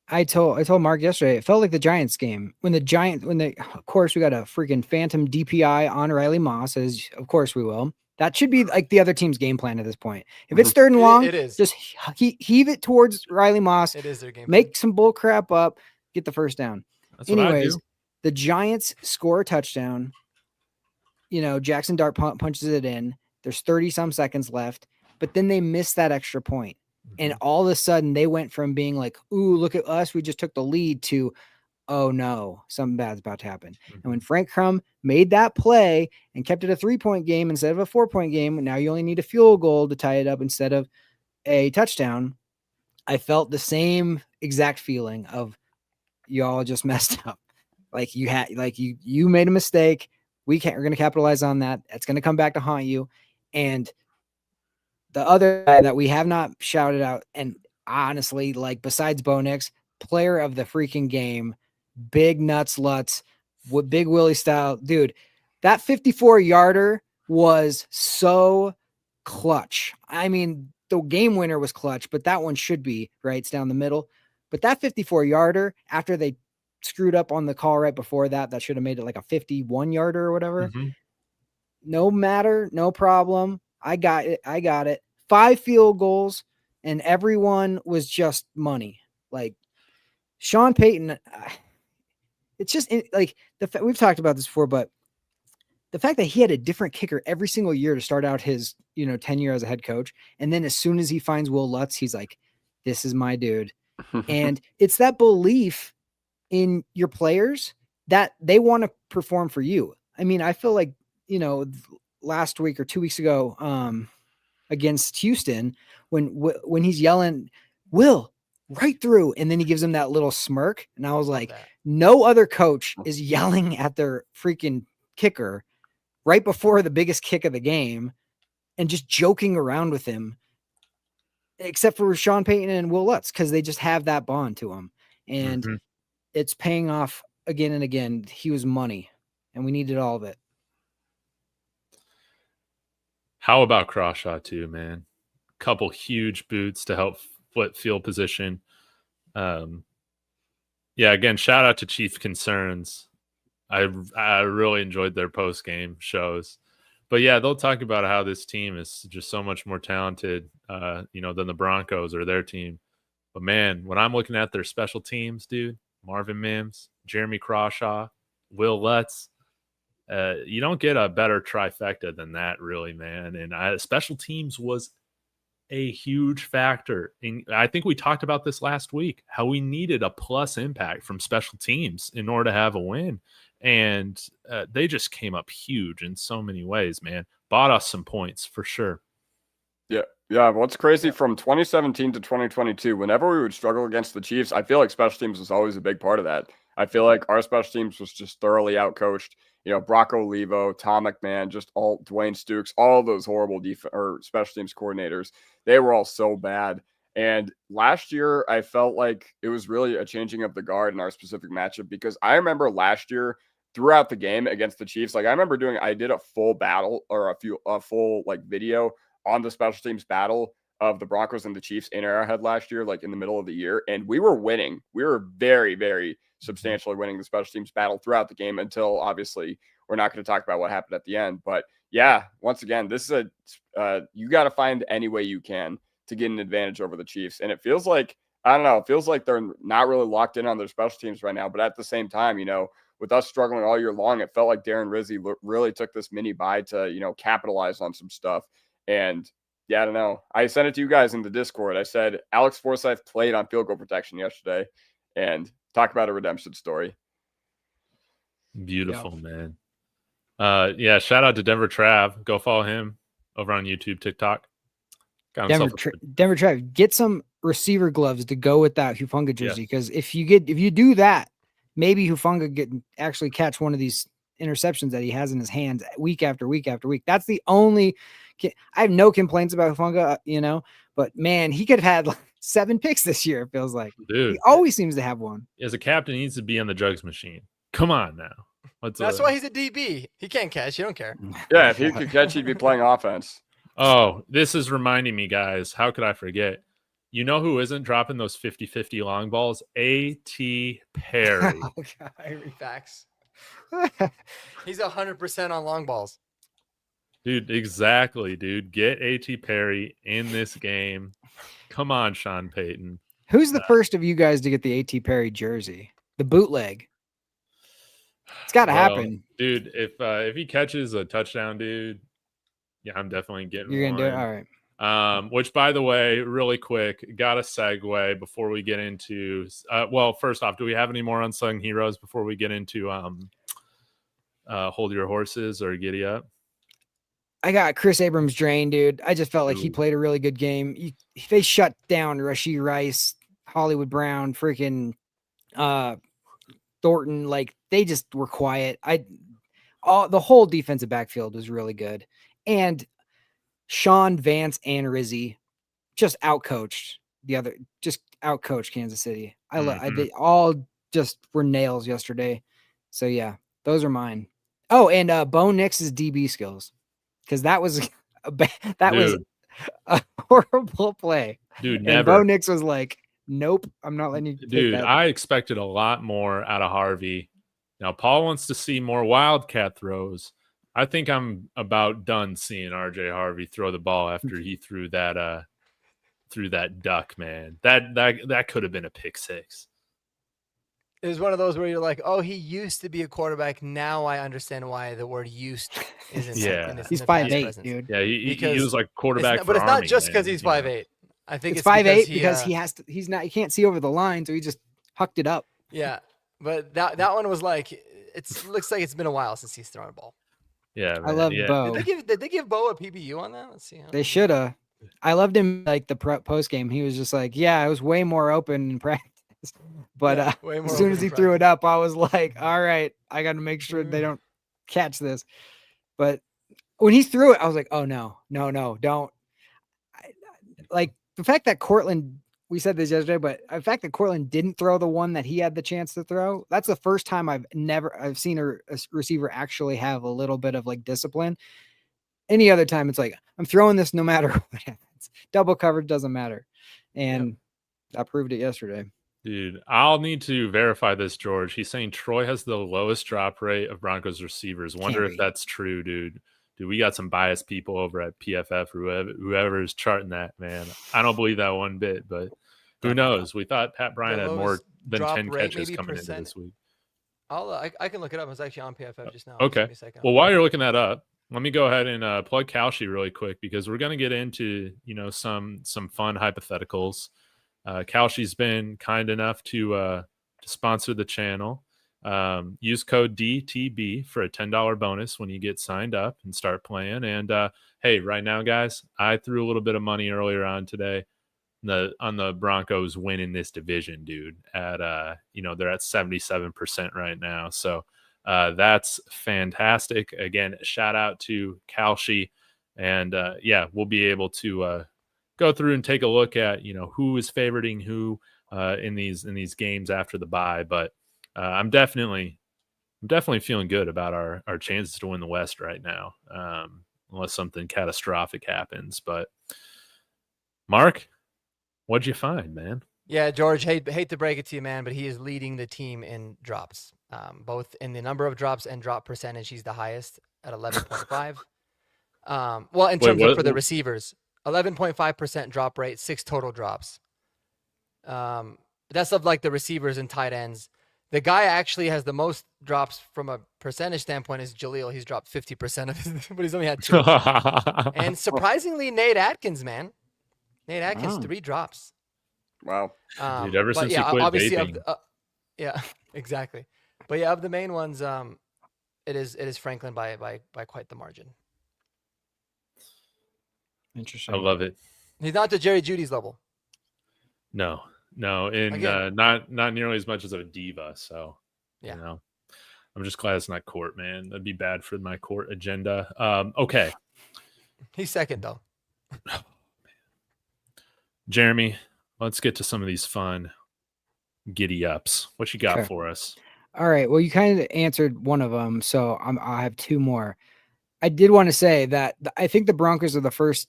Speaker 1: I told Mark yesterday, it felt like the Giants game of course we got a freaking phantom DPI on Riley Moss, as of course we will. That should be like the other team's game plan at this point. If it's third and long,
Speaker 3: it is.
Speaker 1: Just heave it towards Riley Moss.
Speaker 3: It is their game plan.
Speaker 1: Make some bull crap up, get the first down.
Speaker 2: That's what I do.
Speaker 1: The Giants score a touchdown. Jackson Dart punches it in. There's 30-some seconds left, but then they miss that extra point. And all of a sudden, they went from being like, ooh, look at us, we just took the lead, to, oh, no, something bad's about to happen. And when Frank Crum made that play and kept it a 3-point game instead of a 4-point game, now you only need a field goal to tie it up instead of a touchdown, I felt the same exact feeling of y'all just messed up. Like you made a mistake. We're going to capitalize on that. It's going to come back to haunt you. And the other guy that we have not shouted out, and honestly, like besides Bo Nix, player of the freaking game, big nuts Lutz, with Big Willie style, dude, that 54-yarder was so clutch. I mean, the game winner was clutch, but that one should be, right? It's down the middle. But that 54-yarder, after they screwed up on the call right before that should have made it like a 51-yarder or whatever. No problem. I got it. 5 field goals, and everyone was just money. Like Sean Payton, it's just like we've talked about this before, but the fact that he had a different kicker every single year to start out his, tenure as a head coach. And then as soon as he finds Will Lutz, he's like, this is my dude. And it's that belief in your players that they want to perform for you. I mean, I feel like, last week or 2 weeks ago against Houston, when he's yelling, Will, right through, and then he gives him that little smirk. And I was like, no other coach is yelling at their freaking kicker right before the biggest kick of the game and just joking around with him, except for Sean Payton and Will Lutz, because they just have that bond to him. And it's paying off again and again. He was money, and we needed all of it.
Speaker 2: How about Crawshaw too, man? Couple huge boots to help flip field position. Yeah, again, shout out to Chief Concerns. I really enjoyed their post game shows. But yeah, they'll talk about how this team is just so much more talented, than the Broncos or their team. But man, when I'm looking at their special teams, dude, Marvin Mims, Jeremy Crawshaw, Will Lutz, you don't get a better trifecta than that, really, man. And special teams was a huge factor. I think we talked about this last week, how we needed a plus impact from special teams in order to have a win. And they just came up huge in so many ways, man. Bought us some points for sure.
Speaker 4: Yeah. What's crazy from 2017 to 2022, whenever we would struggle against the Chiefs, I feel like special teams was always a big part of that. I feel like our special teams was just thoroughly outcoached. Brocco Levo, Tom McMahon, just all Dwayne Stukes, all those horrible special teams coordinators. They were all so bad. And last year, I felt like it was really a changing of the guard in our specific matchup, because I remember last year throughout the game against the Chiefs, like I did a full battle or a full video on the special teams battle of the Broncos and the Chiefs in Arrowhead last year, like in the middle of the year. And we were winning. We were very, very substantially winning the special teams battle throughout the game until obviously we're not going to talk about what happened at the end. But yeah, once again, this is you got to find any way you can to get an advantage over the Chiefs. And it feels like, I don't know, it feels like they're not really locked in on their special teams right now. But at the same time, with us struggling all year long, it felt like Darren Rizzi really took this mini bye to, capitalize on some stuff. And yeah, I don't know. I sent it to you guys in the Discord. I said Alex Forsyth played on field goal protection yesterday, and talk about a redemption story.
Speaker 2: Beautiful, man. Yeah, shout out to Denver Trav. Go follow him over on YouTube, TikTok.
Speaker 1: Denver Trav, get some receiver gloves to go with that Hufanga jersey, because if you do that, maybe Hufanga can actually catch one of these interceptions that he has in his hands week after week after week. That's the only. I have no complaints about Hufanga, but man, he could have had like 7 picks this year. It feels like, dude, he always seems to have one.
Speaker 2: As a captain, he needs to be on the jugs machine. Come on now.
Speaker 3: That's why he's a DB. He can't catch. You don't care.
Speaker 4: Yeah, if he could catch, he'd be playing offense.
Speaker 2: Oh, this is reminding me, guys. How could I forget? You know who isn't dropping those 50-50 long balls? A.T. Perry.
Speaker 3: Oh, God, facts. He's 100% on long balls.
Speaker 2: Dude, exactly, dude. Get A.T. Perry in this game. Come on, Sean Payton.
Speaker 1: Who's the first of you guys to get the A.T. Perry jersey? The bootleg. It's got to happen.
Speaker 2: Dude, if he catches a touchdown, dude, yeah, I'm definitely getting
Speaker 1: You're
Speaker 2: one.
Speaker 1: going to do it? All right.
Speaker 2: Which, by the way, really quick, got a segue before we get into first off, do we have any more unsung heroes before we get into Hold Your Horses or Giddy Up?
Speaker 1: I got Chris Abrams-Drain, dude. I just felt like he played a really good game. They shut down Rashee Rice, Hollywood Brown, freaking Thornton. Like, they just were quiet. The whole defensive backfield was really good. And Sean, Vance, and Rizzi just outcoached Kansas City. They all just were nails yesterday. So yeah, those are mine. Oh, and Bo Nix's DB skills, because that was was a horrible play.
Speaker 2: Dude,
Speaker 1: and Bo Nix was like, "Nope, I'm not letting you."
Speaker 2: Dude, I expected a lot more out of Harvey. Now Paul wants to see more wildcat throws. I think I'm about done seeing RJ Harvey throw the ball after he threw that duck, man. That could have been a pick six.
Speaker 3: It was one of those where you're like, oh, he used to be a quarterback. Now I understand why the word used isn't.
Speaker 1: Yeah, he's 5'8", dude.
Speaker 2: Yeah, he was like quarterback.
Speaker 3: But it's not just because he's 5'8". I think it's
Speaker 1: 5'8" because he has to. He can't see over the line, so he just hucked it up.
Speaker 3: Yeah, but that one was like, it looks like it's been a while since he's thrown a ball.
Speaker 2: Yeah, man.
Speaker 1: I love Bo.
Speaker 3: Did they give Bo a PBU on that? Let's see.
Speaker 1: They should have. I loved him like the post game. He was just like, yeah, I was way more open in practice. But as soon as he threw it up, I was like, all right, I got to make sure they don't catch this. But when he threw it, I was like, oh no, don't. Like the fact that Cortland, we said this yesterday, but the fact that Cortland didn't throw the one that he had the chance to throw, that's the first time I've seen a receiver actually have a little bit of like discipline. Any other time, it's like, I'm throwing this no matter what happens. Double coverage doesn't matter. And I proved it yesterday.
Speaker 2: Dude, I'll need to verify this, George. He's saying Troy has the lowest drop rate of Broncos receivers. Wonder if that's true, dude. Dude, we got some biased people over at PFF or whoever's charting that, man. I don't believe that one bit, but who knows? We thought Pat Bryant had more than 10 catches coming into this week.
Speaker 3: I can look it up. I was actually on PFF just now.
Speaker 2: Okay. Well, while you're looking that up, let me go ahead and plug Kalshi really quick because we're going to get into, some fun hypotheticals. Kalshi's been kind enough to sponsor the channel. Use code DTB for a $10 bonus when you get signed up and start playing. And hey, right now, guys, I threw a little bit of money earlier on today on the Broncos winning this division, dude. At they're at 77% right now. So that's fantastic. Again, shout out to Kalshi. And we'll be able to go through and take a look at who is favoriting who in these games after the bye. But I'm definitely feeling good about our chances to win the West right now, unless something catastrophic happens. But Mark, what'd you find, man?
Speaker 3: Yeah, George, hate to break it to you, man, but he is leading the team in drops, both in the number of drops and drop percentage. He's the highest at 11.5. In terms of for the receivers, 11.5% drop rate, 6 total drops. That's of like the receivers and tight ends. The guy actually has the most drops from a percentage standpoint is Jaleel. He's dropped 50% of his, but he's only had 2. And surprisingly, Nate Atkins, man. Nate Atkins, 3 drops.
Speaker 4: Wow.
Speaker 2: Dude, ever since he quit vaping.
Speaker 3: Exactly. But yeah, of the main ones, it is Franklin by quite the margin.
Speaker 1: Interesting.
Speaker 2: I love it.
Speaker 3: He's not to Jerry Judy's level.
Speaker 2: No, and not nearly as much as a diva. So, I'm just glad it's not Court, man. That'd be bad for my Court agenda. Okay.
Speaker 3: He's second though.
Speaker 2: Jeremy, let's get to some of these fun giddy ups. What you got for us?
Speaker 1: All right. Well, you kind of answered one of them, so I have 2 more. I did want to say that I think the Broncos are the first.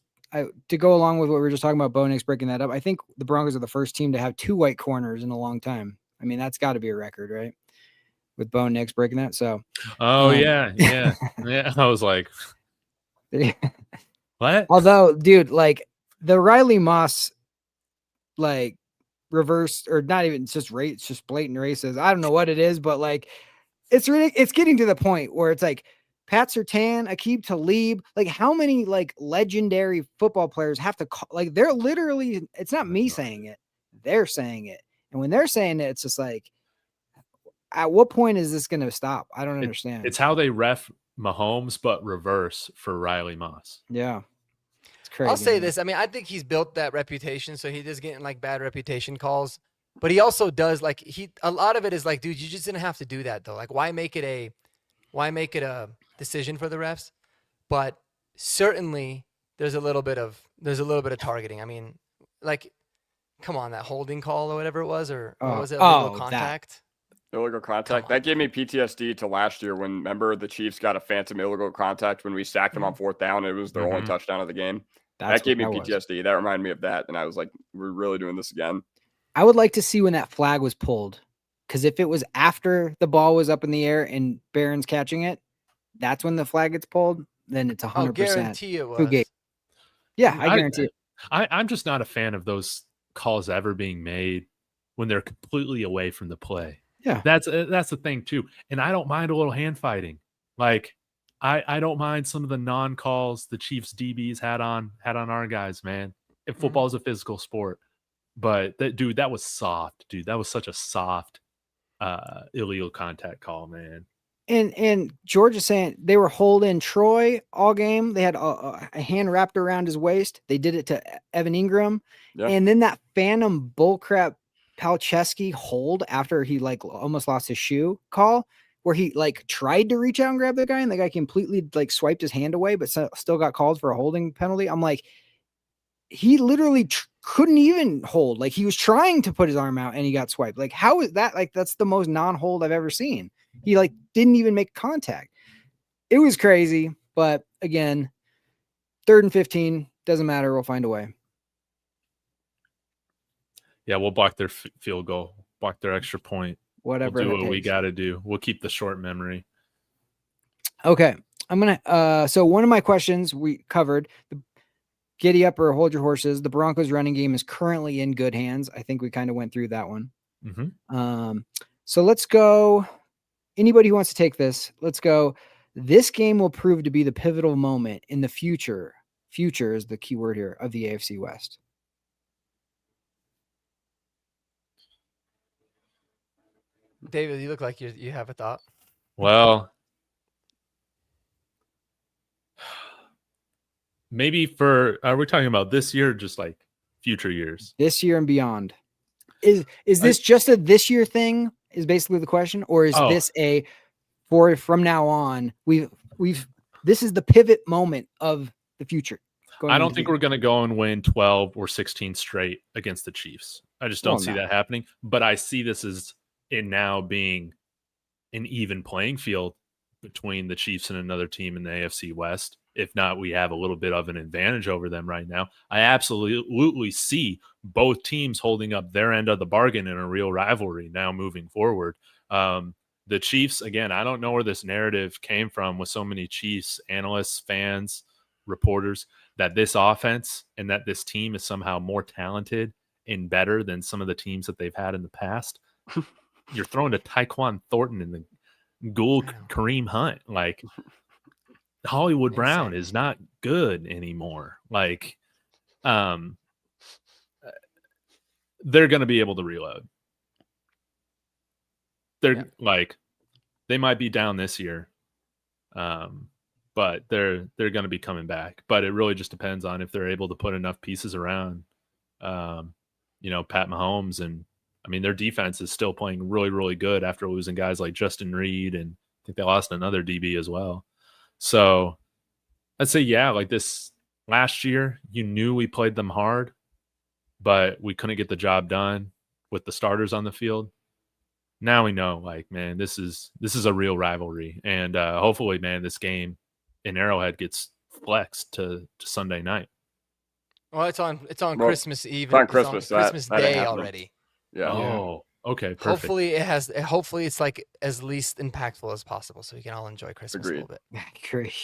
Speaker 1: To go along with what we were just talking about, Bo Nix breaking that up, I think the Broncos are the first team to have 2 white corners in a long time. I mean, that's got to be a record, right? With Bo Nix breaking that. So,
Speaker 2: yeah. I was like, what?
Speaker 1: Although, dude, like the Riley Moss, like reverse or not even it's just blatant racism. I don't know what it is, but like it's really it's getting to the point where it's like Pat Surtain, Aqib Talib, like how many like legendary football players have to call, like they're literally, it's not me saying it, they're saying it. And when they're saying it, it's just like, at what point is this going to stop? I don't understand.
Speaker 2: It's how they ref Mahomes, but reverse for Riley Moss.
Speaker 1: Yeah. It's crazy.
Speaker 3: I'll say this. I mean, I think he's built that reputation. So he does getting like bad reputation calls, but he also does like a lot of it is like, dude, you just didn't have to do that though. Like why make it a decision for the refs? But certainly there's a little bit of targeting. I mean, like, come on, that holding call or whatever it was, or what was it? Illegal contact.
Speaker 4: Illegal contact. That gave me PTSD to last year when, remember, the Chiefs got a phantom illegal contact when we sacked them on 4th down. It was their only touchdown of the game. That gave me PTSD. That reminded me of that. And I was like, we're really doing this again.
Speaker 1: I would like to see when that flag was pulled. Because if it was after the ball was up in the air and Barron's catching it, that's when the flag gets pulled, then it's 100%.
Speaker 3: I'll guarantee it was.
Speaker 1: Yeah, I guarantee it.
Speaker 2: I'm just not a fan of those calls ever being made when they're completely away from the play.
Speaker 1: Yeah.
Speaker 2: That's the thing too. And I don't mind a little hand fighting. Like I don't mind some of the non-calls the Chiefs DBs had on our guys, man. If football is a physical sport. But that was soft, dude. That was such a soft illegal contact call, man.
Speaker 1: And George is saying they were holding Troy all game. They had a hand wrapped around his waist. They did it to Evan Ingram. Yeah. And then that phantom bullcrap Palczewski hold after he like almost lost his shoe call where he like tried to reach out and grab the guy and the guy completely like swiped his hand away, but still got called for a holding penalty. I'm like, he literally couldn't even hold. Like he was trying to put his arm out and he got swiped. Like, how is that? Like, that's the most non-hold I've ever seen. He like didn't even make contact. It was crazy, but again, 3rd and 15, doesn't matter. We'll find a way.
Speaker 2: Yeah, we'll block their field goal, block their extra point.
Speaker 1: Whatever.
Speaker 2: We'll do what we got to do. We'll keep the short memory.
Speaker 1: Okay. I'm going to, so one of my questions we covered, the giddy up or hold your horses. The Broncos running game is currently in good hands. I think we kind of went through that one. So let's go. Anybody who wants to take this, let's go. This game will prove to be the pivotal moment in the future. Future is the key word here of the AFC West.
Speaker 3: David, you look like you have a thought.
Speaker 2: Well, maybe are we talking about this year or just like future years?
Speaker 1: This year and beyond. Is this just a this year thing is basically the question? Or is this a from now on, this is the pivot moment of the future?
Speaker 2: I don't think we're going to go and win 12 or 16 straight against the Chiefs. I just don't see that happening. But I see this as it now being an even playing field between the Chiefs and another team in the AFC West. If not, we have a little bit of an advantage over them right now. I absolutely see both teams holding up their end of the bargain in a real rivalry now moving forward. The Chiefs, again, I don't know where this narrative came from with so many Chiefs analysts, fans, reporters, that this offense and that this team is somehow more talented and better than some of the teams that they've had in the past. You're throwing to Tyquan Thornton and the Ghoul Kareem Hunt. Like, Hollywood Brown is not good anymore. Like, they're going to be able to reload. They're like, they might be down this year, but they're going to be coming back. But it really just depends on if they're able to put enough pieces around, Pat Mahomes. And I mean, their defense is still playing really, really good after losing guys like Justin Reed, and I think they lost another DB as well. So I'd say, like this last year, you knew we played them hard, but we couldn't get the job done with the starters on the field. Now we know, like, man, this is a real rivalry. And hopefully, man, this game in Arrowhead gets flexed to Sunday night.
Speaker 3: Well, it's on Christmas Eve.
Speaker 4: It's on Christmas
Speaker 3: Day already.
Speaker 4: Yeah.
Speaker 2: Oh, okay. Perfect.
Speaker 3: Hopefully it's like as least impactful as possible, so we can all enjoy Christmas a little bit.
Speaker 1: Agree.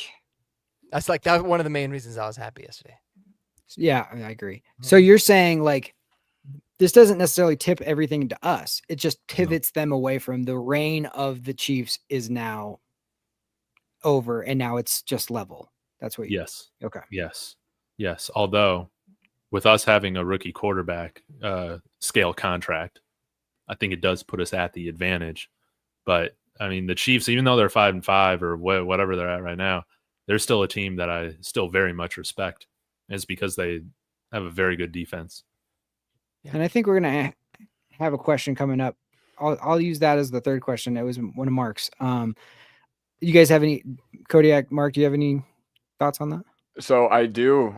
Speaker 3: That's one of the main reasons I was happy yesterday.
Speaker 1: Yeah, I agree. So you're saying like this doesn't necessarily tip everything to us. It just pivots them away from the reign of the Chiefs is now over, and now it's just level. That's what you.
Speaker 2: Yes.
Speaker 1: Okay.
Speaker 2: Yes. Although with us having a rookie quarterback scale contract, I think it does put us at the advantage. But I mean, the Chiefs, even though they're 5-5 or whatever they're at right now, they're still a team that I still very much respect. And it's because they have a very good defense.
Speaker 1: And I think we're gonna have a question coming up. I'll use that as the third question. It was one of Mark's. You guys have any, Kodiak, Mark? Do you have any thoughts on that?
Speaker 4: So I do.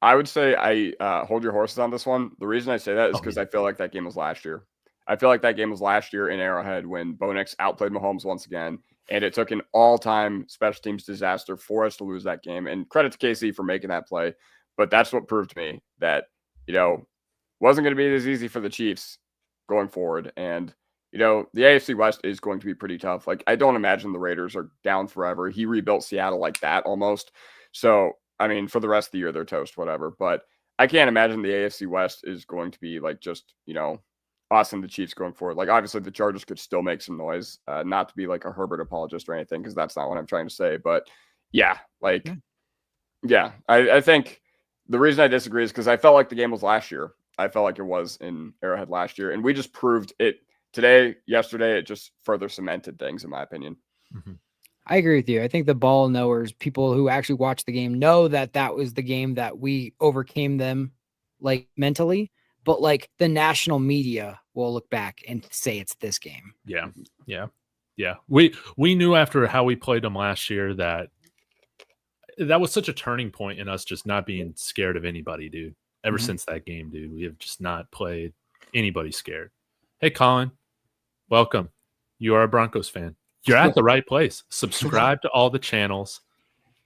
Speaker 4: I would say I hold your horses on this one. The reason I say that is because I feel like that game was last year. I feel like that game was last year in Arrowhead when Bo Nix outplayed Mahomes once again, and it took an all-time special teams disaster for us to lose that game. And credit to KC for making that play, but that's what proved to me that wasn't going to be as easy for the Chiefs going forward. And the AFC West is going to be pretty tough. Like, I don't imagine the Raiders are down forever. He rebuilt Seattle like that almost. So, I mean, for the rest of the year, they're toast, whatever. But I can't imagine the AFC West is going to be like just, us and the Chiefs going forward. Like, obviously, the Chargers could still make some noise, not to be like a Herbert apologist or anything, because that's not what I'm trying to say. But I think the reason I disagree is because I felt like the game was last year. I felt like it was in Arrowhead last year, and we just proved it yesterday. It just further cemented things, in my opinion.
Speaker 2: Mm-hmm.
Speaker 1: I agree with you. I think the ball knowers, people who actually watch the game, know that was the game that we overcame them, like, mentally. But like the national media will look back and say it's this game.
Speaker 2: Yeah. Yeah, we knew after how we played them last year that was such a turning point in us just not being scared of anybody, dude. Ever since that game, dude, we have just not played anybody scared. Hey, Colin, welcome. You are a Broncos fan. You're at the right place. Subscribe to all the channels.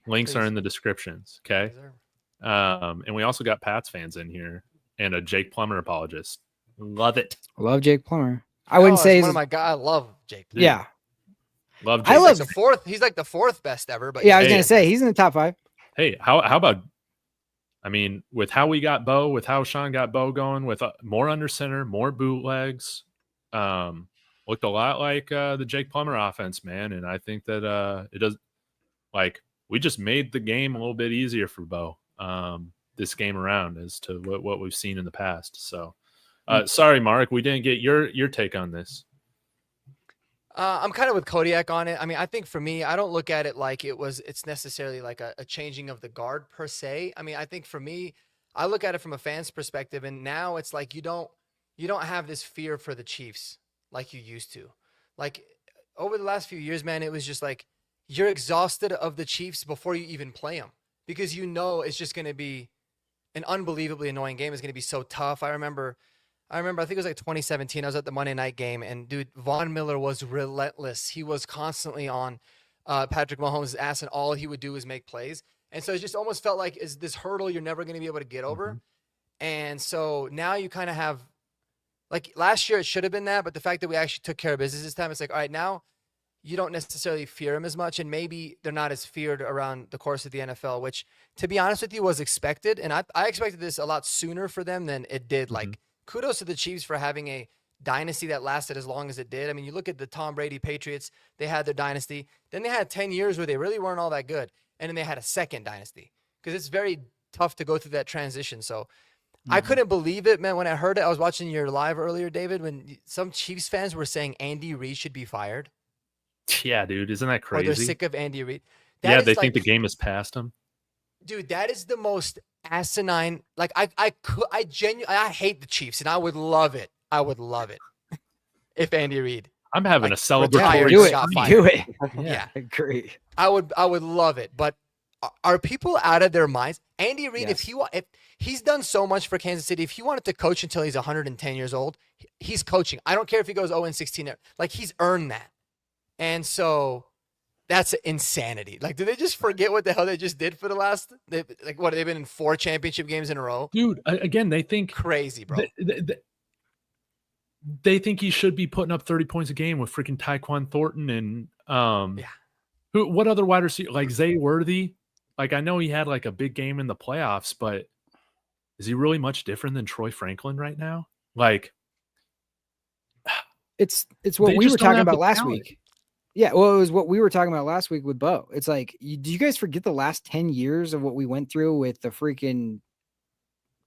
Speaker 2: Links are in the descriptions. Okay. And we also got Pats fans in here and a Jake Plummer apologist. Love it.
Speaker 1: Love Jake Plummer. I wouldn't say
Speaker 3: one of my guys. I love Jake Plummer.
Speaker 1: Yeah.
Speaker 2: Love Jake.
Speaker 1: I love
Speaker 3: the fourth. He's like the fourth best ever. But
Speaker 1: yeah, I was gonna say he's in the top 5.
Speaker 2: Hey, how about? I mean, with how we got Bo, with how Sean got Bo going, with more under center, more bootlegs, looked a lot like the Jake Plummer offense, man. And I think that it does. Like, we just made the game a little bit easier for Bo this game around as to what we've seen in the past. So, sorry, Mark, we didn't get your take on this.
Speaker 3: I'm kind of with Kodiak on it. I mean, I think for me, I don't look at it like it's necessarily like a changing of the guard per se. I mean, I think for me, I look at it from a fan's perspective, and now it's like you don't have this fear for the Chiefs like you used to. Like over the last few years, man, it was just like you're exhausted of the Chiefs before you even play them because you know it's just going to be an unbelievably annoying game. It's going to be so tough. I remember, I think it was like 2017. I was at the Monday night game, and dude, Von Miller was relentless. He was constantly on Patrick Mahomes' ass, and all he would do is make plays. And so it just almost felt like is this hurdle you're never going to be able to get over. Mm-hmm. And so now you kind of have, like last year it should have been that, but the fact that we actually took care of business this time, it's like, all right, now you don't necessarily fear him as much, and maybe they're not as feared around the course of the NFL, which, to be honest with you, was expected. And I expected this a lot sooner for them than it did. Mm-hmm. Like, kudos to the Chiefs for having a dynasty that lasted as long as it did. I mean, you look at the Tom Brady Patriots, they had their dynasty. Then they had 10 years where they really weren't all that good. And then they had a second dynasty because it's very tough to go through that transition. So I couldn't believe it, man. When I heard it, I was watching your live earlier, David, when some Chiefs fans were saying Andy Reid should be fired.
Speaker 2: Yeah, dude. Isn't that crazy?
Speaker 3: Or they're sick of Andy Reid.
Speaker 2: Yeah, they think the game is past him.
Speaker 3: Dude, that is the most asinine. Like I genuinely hate the Chiefs, and I would love it. I would love it if Andy Reid.
Speaker 2: I'm having a celebratory.
Speaker 1: Do it.
Speaker 3: Yeah,
Speaker 1: agree.
Speaker 3: I would love it. But are people out of their minds? Andy Reid,
Speaker 1: Yes.
Speaker 3: if he's done so much for Kansas City, if he wanted to coach until he's 110 years old, he's coaching. I don't care if he goes 0-16. Like, he's earned that. And so that's insanity. Like, do they just forget what the hell they just did for the last, they've been in 4 championship games in a row?
Speaker 2: Dude, again, they think
Speaker 3: crazy, bro.
Speaker 2: They think he should be putting up 30 points a game with freaking Tyquan Thornton and what other wide receiver, like Zay Worthy? Like, I know he had like a big game in the playoffs, but is he really much different than Troy Franklin right now? Like,
Speaker 1: it's what we were talking about last week. Yeah, well, it was what we were talking about last week with Bo. It's like, do you guys forget the last 10 years of what we went through with the freaking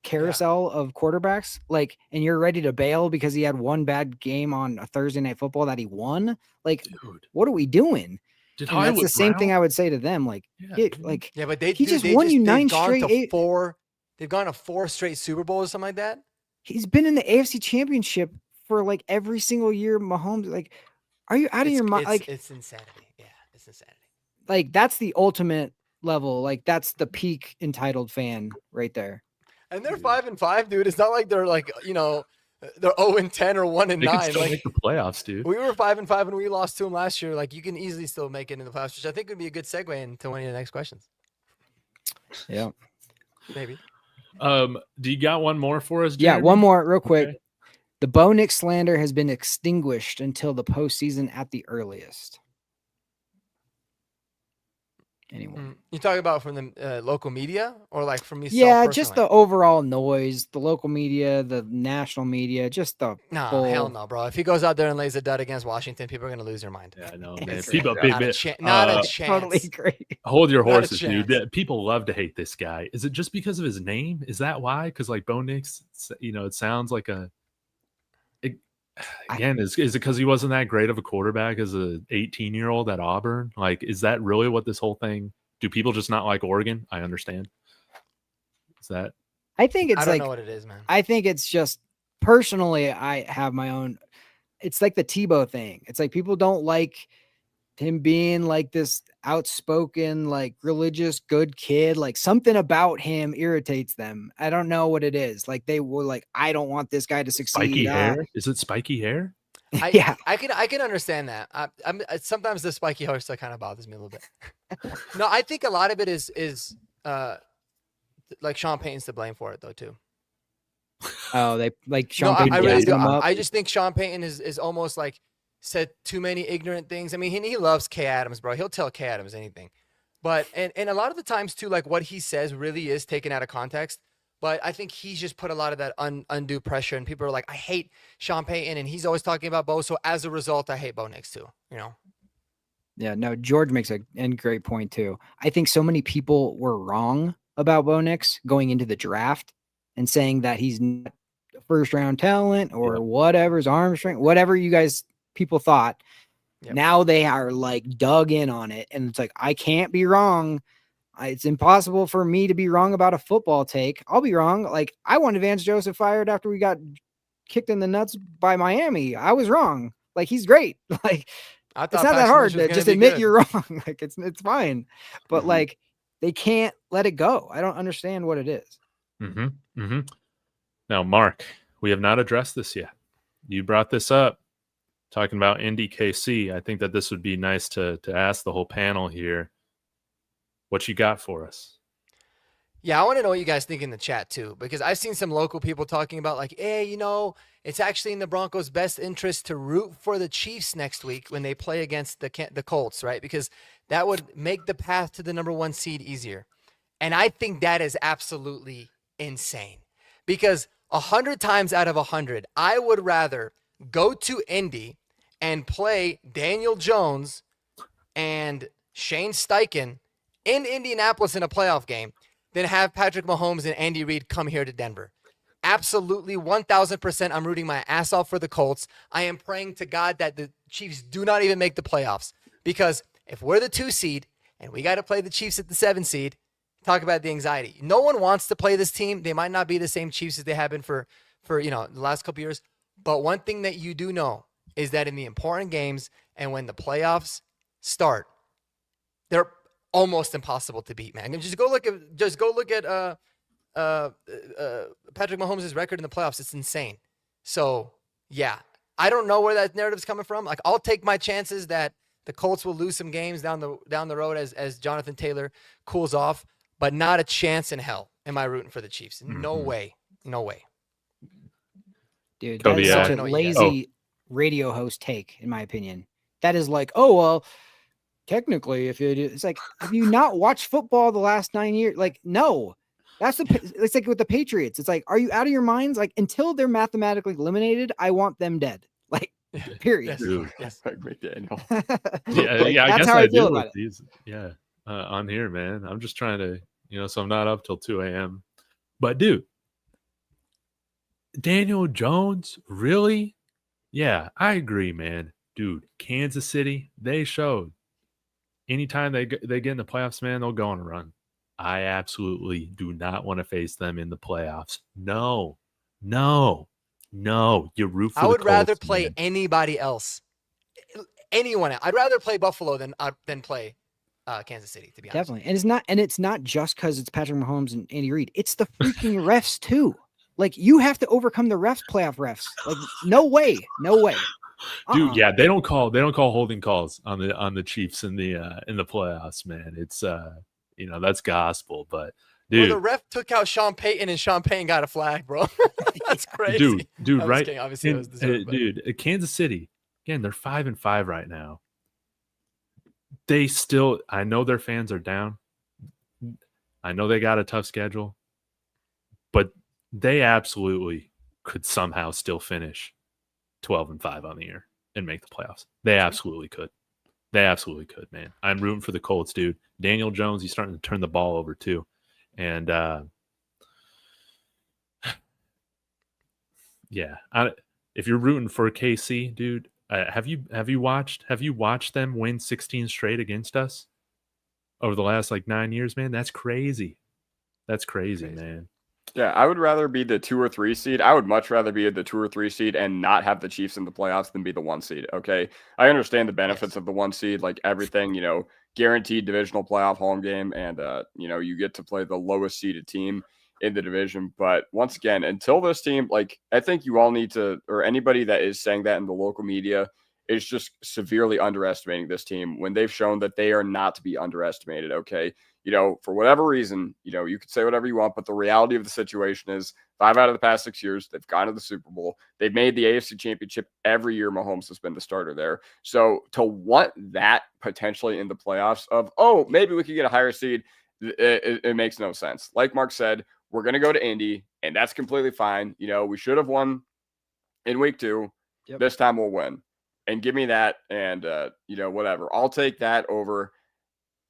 Speaker 1: carousel of quarterbacks? Like, and you're ready to bail because he had one bad game on a Thursday Night Football that he won? Like, dude, what are we doing? That's the same thing I would say to them. Like,
Speaker 3: but
Speaker 1: he just won you 9 straight.
Speaker 3: They've gone to 4 straight Super Bowls or something like that.
Speaker 1: He's been in the AFC Championship for like every single year. Mahomes, like, are you out of your mind? Like,
Speaker 3: it's insanity. Yeah, it's insanity.
Speaker 1: Like, that's the ultimate level. Like, that's the peak entitled fan right there.
Speaker 3: And they're 5-5, dude. It's not like they're like, they're 0-10 or 1-9.
Speaker 2: They can still
Speaker 3: like,
Speaker 2: make the playoffs, dude.
Speaker 3: We were 5-5 and we lost to them last year. Like, you can easily still make it in the playoffs, which I think would be a good segue into one of the next questions.
Speaker 1: Yeah,
Speaker 3: maybe.
Speaker 2: Do you got one more for us, Jeremy?
Speaker 1: Yeah, one more real quick. Okay. The Bo Nix slander has been extinguished until the postseason at the earliest. Anyone?
Speaker 3: You talking about from the local media or like from me?
Speaker 1: Yeah, just the overall noise, the local media, the national media, just the
Speaker 3: hell no, bro. If he goes out there and lays a dud against Washington, people are gonna lose their mind.
Speaker 2: Yeah, I know, man. People,
Speaker 3: not a chance.
Speaker 1: Totally agree.
Speaker 2: Hold your horses, dude. People love to hate this guy. Is it just because of his name? Is that why? Because like Bo Nix, it sounds like a. Again, is it because he wasn't that great of a quarterback as a 18-year-old at Auburn? Like, is that really what this whole thing? Do people just not like Oregon? I understand. Is that?
Speaker 1: I think it's
Speaker 3: I don't know what it is, man.
Speaker 1: I think it's just personally. I have my own it's like the Tebow thing. It's like people don't like him being like this outspoken, like religious good kid. Like something about him irritates them. I don't know what it is. Like they were like, I don't want this guy to succeed.
Speaker 2: Spiky hair? Is it spiky hair?
Speaker 1: Yeah,
Speaker 3: I can understand that. I'm sometimes the spiky hair stuff kind of bothers me a little bit. No, I think a lot of it is like Sean Payton's to blame for it though too.
Speaker 1: Oh, they like
Speaker 3: No,
Speaker 1: Sean Payton.
Speaker 3: I really
Speaker 1: gassed
Speaker 3: do.
Speaker 1: him up.
Speaker 3: I just think Sean Payton is almost like said too many ignorant things. I mean, he loves Kay Adams, bro. He'll tell Kay Adams anything. But and a lot of the times too, like what he says really is taken out of context. But I think he's just put a lot of that undue pressure, and people are like, I hate Sean Payton, and he's always talking about Bo. So as a result, I hate Bo Nix too. You know.
Speaker 1: Yeah, no, George makes a great point too. I think so many people were wrong about Bo Nix going into the draft and saying that he's not a first round talent or whatever's arm strength, whatever you guys people thought. Yep. Now they are like dug in on it, and it's like I can't be wrong. It's impossible for me to be wrong about a football take. I'll be wrong. Like I wanted Vance Joseph fired after we got kicked in the nuts by Miami. I was wrong. Like he's great. Like it's not that hard to just admit you're wrong. Like it's fine. But like they can't let it go. I don't understand what it is.
Speaker 2: Now, Mark, we have not addressed this yet. You brought this up, talking about Indy KC. I think that this would be nice to ask the whole panel here. What you got for us?
Speaker 3: Yeah, I want to know what you guys think in the chat too, because I've seen some local people talking about like, hey, you know, it's actually in the Broncos' best interest to root for the Chiefs next week when they play against the Colts, right? Because that would make the path to the #1 seed easier. And I think that is absolutely insane, because 100 times out of 100, I would rather go to Indy and play Daniel Jones and Shane Steichen in Indianapolis in a playoff game than have Patrick Mahomes and Andy Reid come here to Denver. Absolutely, 1,000%. I'm rooting my ass off for the Colts. I am praying to God that the Chiefs do not even make the playoffs, because if we're the 2 seed and we got to play the Chiefs at the 7 seed, talk about the anxiety. No one wants to play this team. They might not be the same Chiefs as they have been for the last couple years. But one thing that you do know is that in the important games and when the playoffs start, they're almost impossible to beat, man. And just go look at Patrick Mahomes' record in the playoffs. It's insane. So yeah, I don't know where that narrative's coming from. Like I'll take my chances that the Colts will lose some games down the road as Jonathan Taylor cools off, but not a chance in hell am I rooting for the Chiefs. No way. No way.
Speaker 1: Dude, that is such a lazy radio host take, in my opinion. That is like, oh, well, technically, it's like, have you not watched football the last 9 years? Like, no. It's like with the Patriots. It's like, are you out of your minds? Like, until they're mathematically eliminated, I want them dead. Like, period.
Speaker 3: Yes.
Speaker 4: McDaniel.
Speaker 2: Yeah, I
Speaker 1: that's
Speaker 2: guess
Speaker 1: how I feel about it.
Speaker 2: These. Yeah, on here, man. I'm just trying to, so I'm not up till 2 a.m. But dude, Daniel Jones, really? Yeah, I agree, man. Dude, Kansas City, they showed. Anytime they get in the playoffs, man, they'll go on a run. I absolutely do not want to face them in the playoffs. No. You root for
Speaker 3: I would
Speaker 2: the Colts,
Speaker 3: rather play
Speaker 2: man.
Speaker 3: anybody else. Anyone else. I'd rather play Buffalo than play Kansas City, to be honest.
Speaker 1: Definitely. And it's not just because it's Patrick Mahomes and Andy Reid. It's the freaking refs too. Like you have to overcome the playoff refs. Like no way.
Speaker 2: Dude, yeah, they don't call holding calls on the Chiefs in the playoffs, man. It's that's gospel, but dude,
Speaker 3: well, the ref took out Sean Payton and Sean Payton got a flag, bro. That's crazy.
Speaker 2: Dude, right?
Speaker 3: Kidding. Obviously, it was deserved,
Speaker 2: dude, Kansas City, again, they're 5-5 right now. They still, I know their fans are down. I know they got a tough schedule, but they absolutely could somehow still finish 12-5 on the year and make the playoffs. They absolutely could. Man. I'm rooting for the Colts, dude. Daniel Jones, he's starting to turn the ball over too. And yeah, if you're rooting for KC, dude, have you watched them win 16 straight against us over the last 9 years, man? That's crazy. Man.
Speaker 4: Yeah, I would rather be the 2 or 3 seed. I would much rather be the 2 or 3 seed and not have the Chiefs in the playoffs than be the 1 seed. Okay. I understand the benefits of the 1 seed, like everything, guaranteed divisional playoff home game. And, you get to play the lowest seeded team in the division. But once again, until this team, like, I think you all need to, or anybody that is saying that in the local media is just severely underestimating this team when they've shown that they are not to be underestimated. Okay. For whatever reason, you could say whatever you want, but the reality of the situation is 5 out of the past 6 years, they've gone to the Super Bowl. They've made the AFC Championship every year. Mahomes has been the starter there. So to want that potentially in the playoffs of, maybe we could get a higher seed, it makes no sense. Like Mark said, we're going to go to Indy, and that's completely fine. We should have won in week 2. Yep. This time we'll win. And give me that, and, whatever. I'll take that over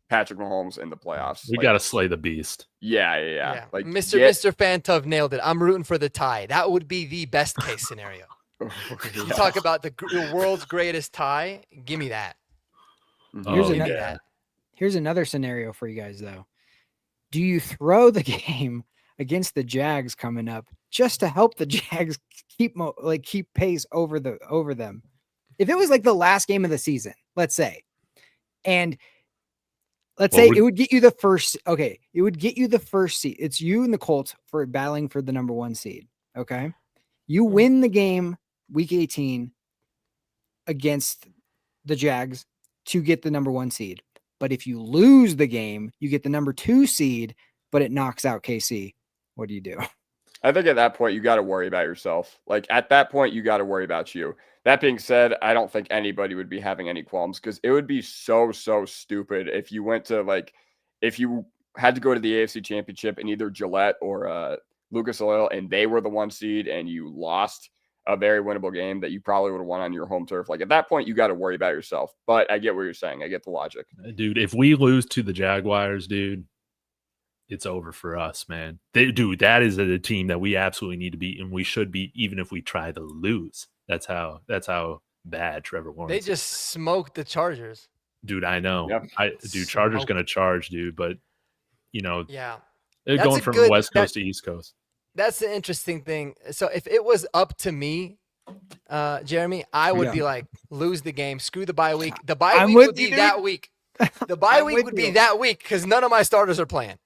Speaker 4: Patrick Mahomes in the playoffs.
Speaker 2: We got to slay the beast.
Speaker 4: Yeah. Like
Speaker 3: Mr. Fantov nailed it. I'm rooting for the tie. That would be the best case scenario. You talk about the world's greatest tie. Give me that.
Speaker 1: Here's another scenario for you guys, though. Do you throw the game against the Jags coming up just to help the Jags keep pace over them? If it was like the last game of the season, let's say, and let's say it would get you the first. Okay, it would get you the first seed. It's you and the Colts for battling for the number 1 seed. Okay, you win the game week 18 against the Jags to get the number 1 seed. But if you lose the game, you get the number 2 seed, but it knocks out KC. What do you do?
Speaker 4: I think at that point, you got to worry about yourself. Like at that point, you got to worry about you. That being said, I don't think anybody would be having any qualms because it would be so stupid if you went to if you had to go to the AFC Championship in either Gillette or Lucas Oil and they were the 1 seed and you lost a very winnable game that you probably would have won on your home turf. Like at that point, you got to worry about yourself. But I get what you're saying. I get the logic.
Speaker 2: Dude, if we lose to the Jaguars, dude, it's over for us, man. That is a team that we absolutely need to beat, and we should beat even if we try to lose. That's how bad Trevor Lawrence.
Speaker 3: They just smoked the Chargers.
Speaker 2: Dude, I know.
Speaker 4: Yep.
Speaker 2: Chargers gonna charge, dude, but they're
Speaker 3: That's
Speaker 2: going from West Coast to East Coast.
Speaker 3: That's the interesting thing. So if it was up to me, Jeremy, I would be like, lose the game, screw the bye week. The bye week would be that week. The bye week would be that week because none of my starters are playing.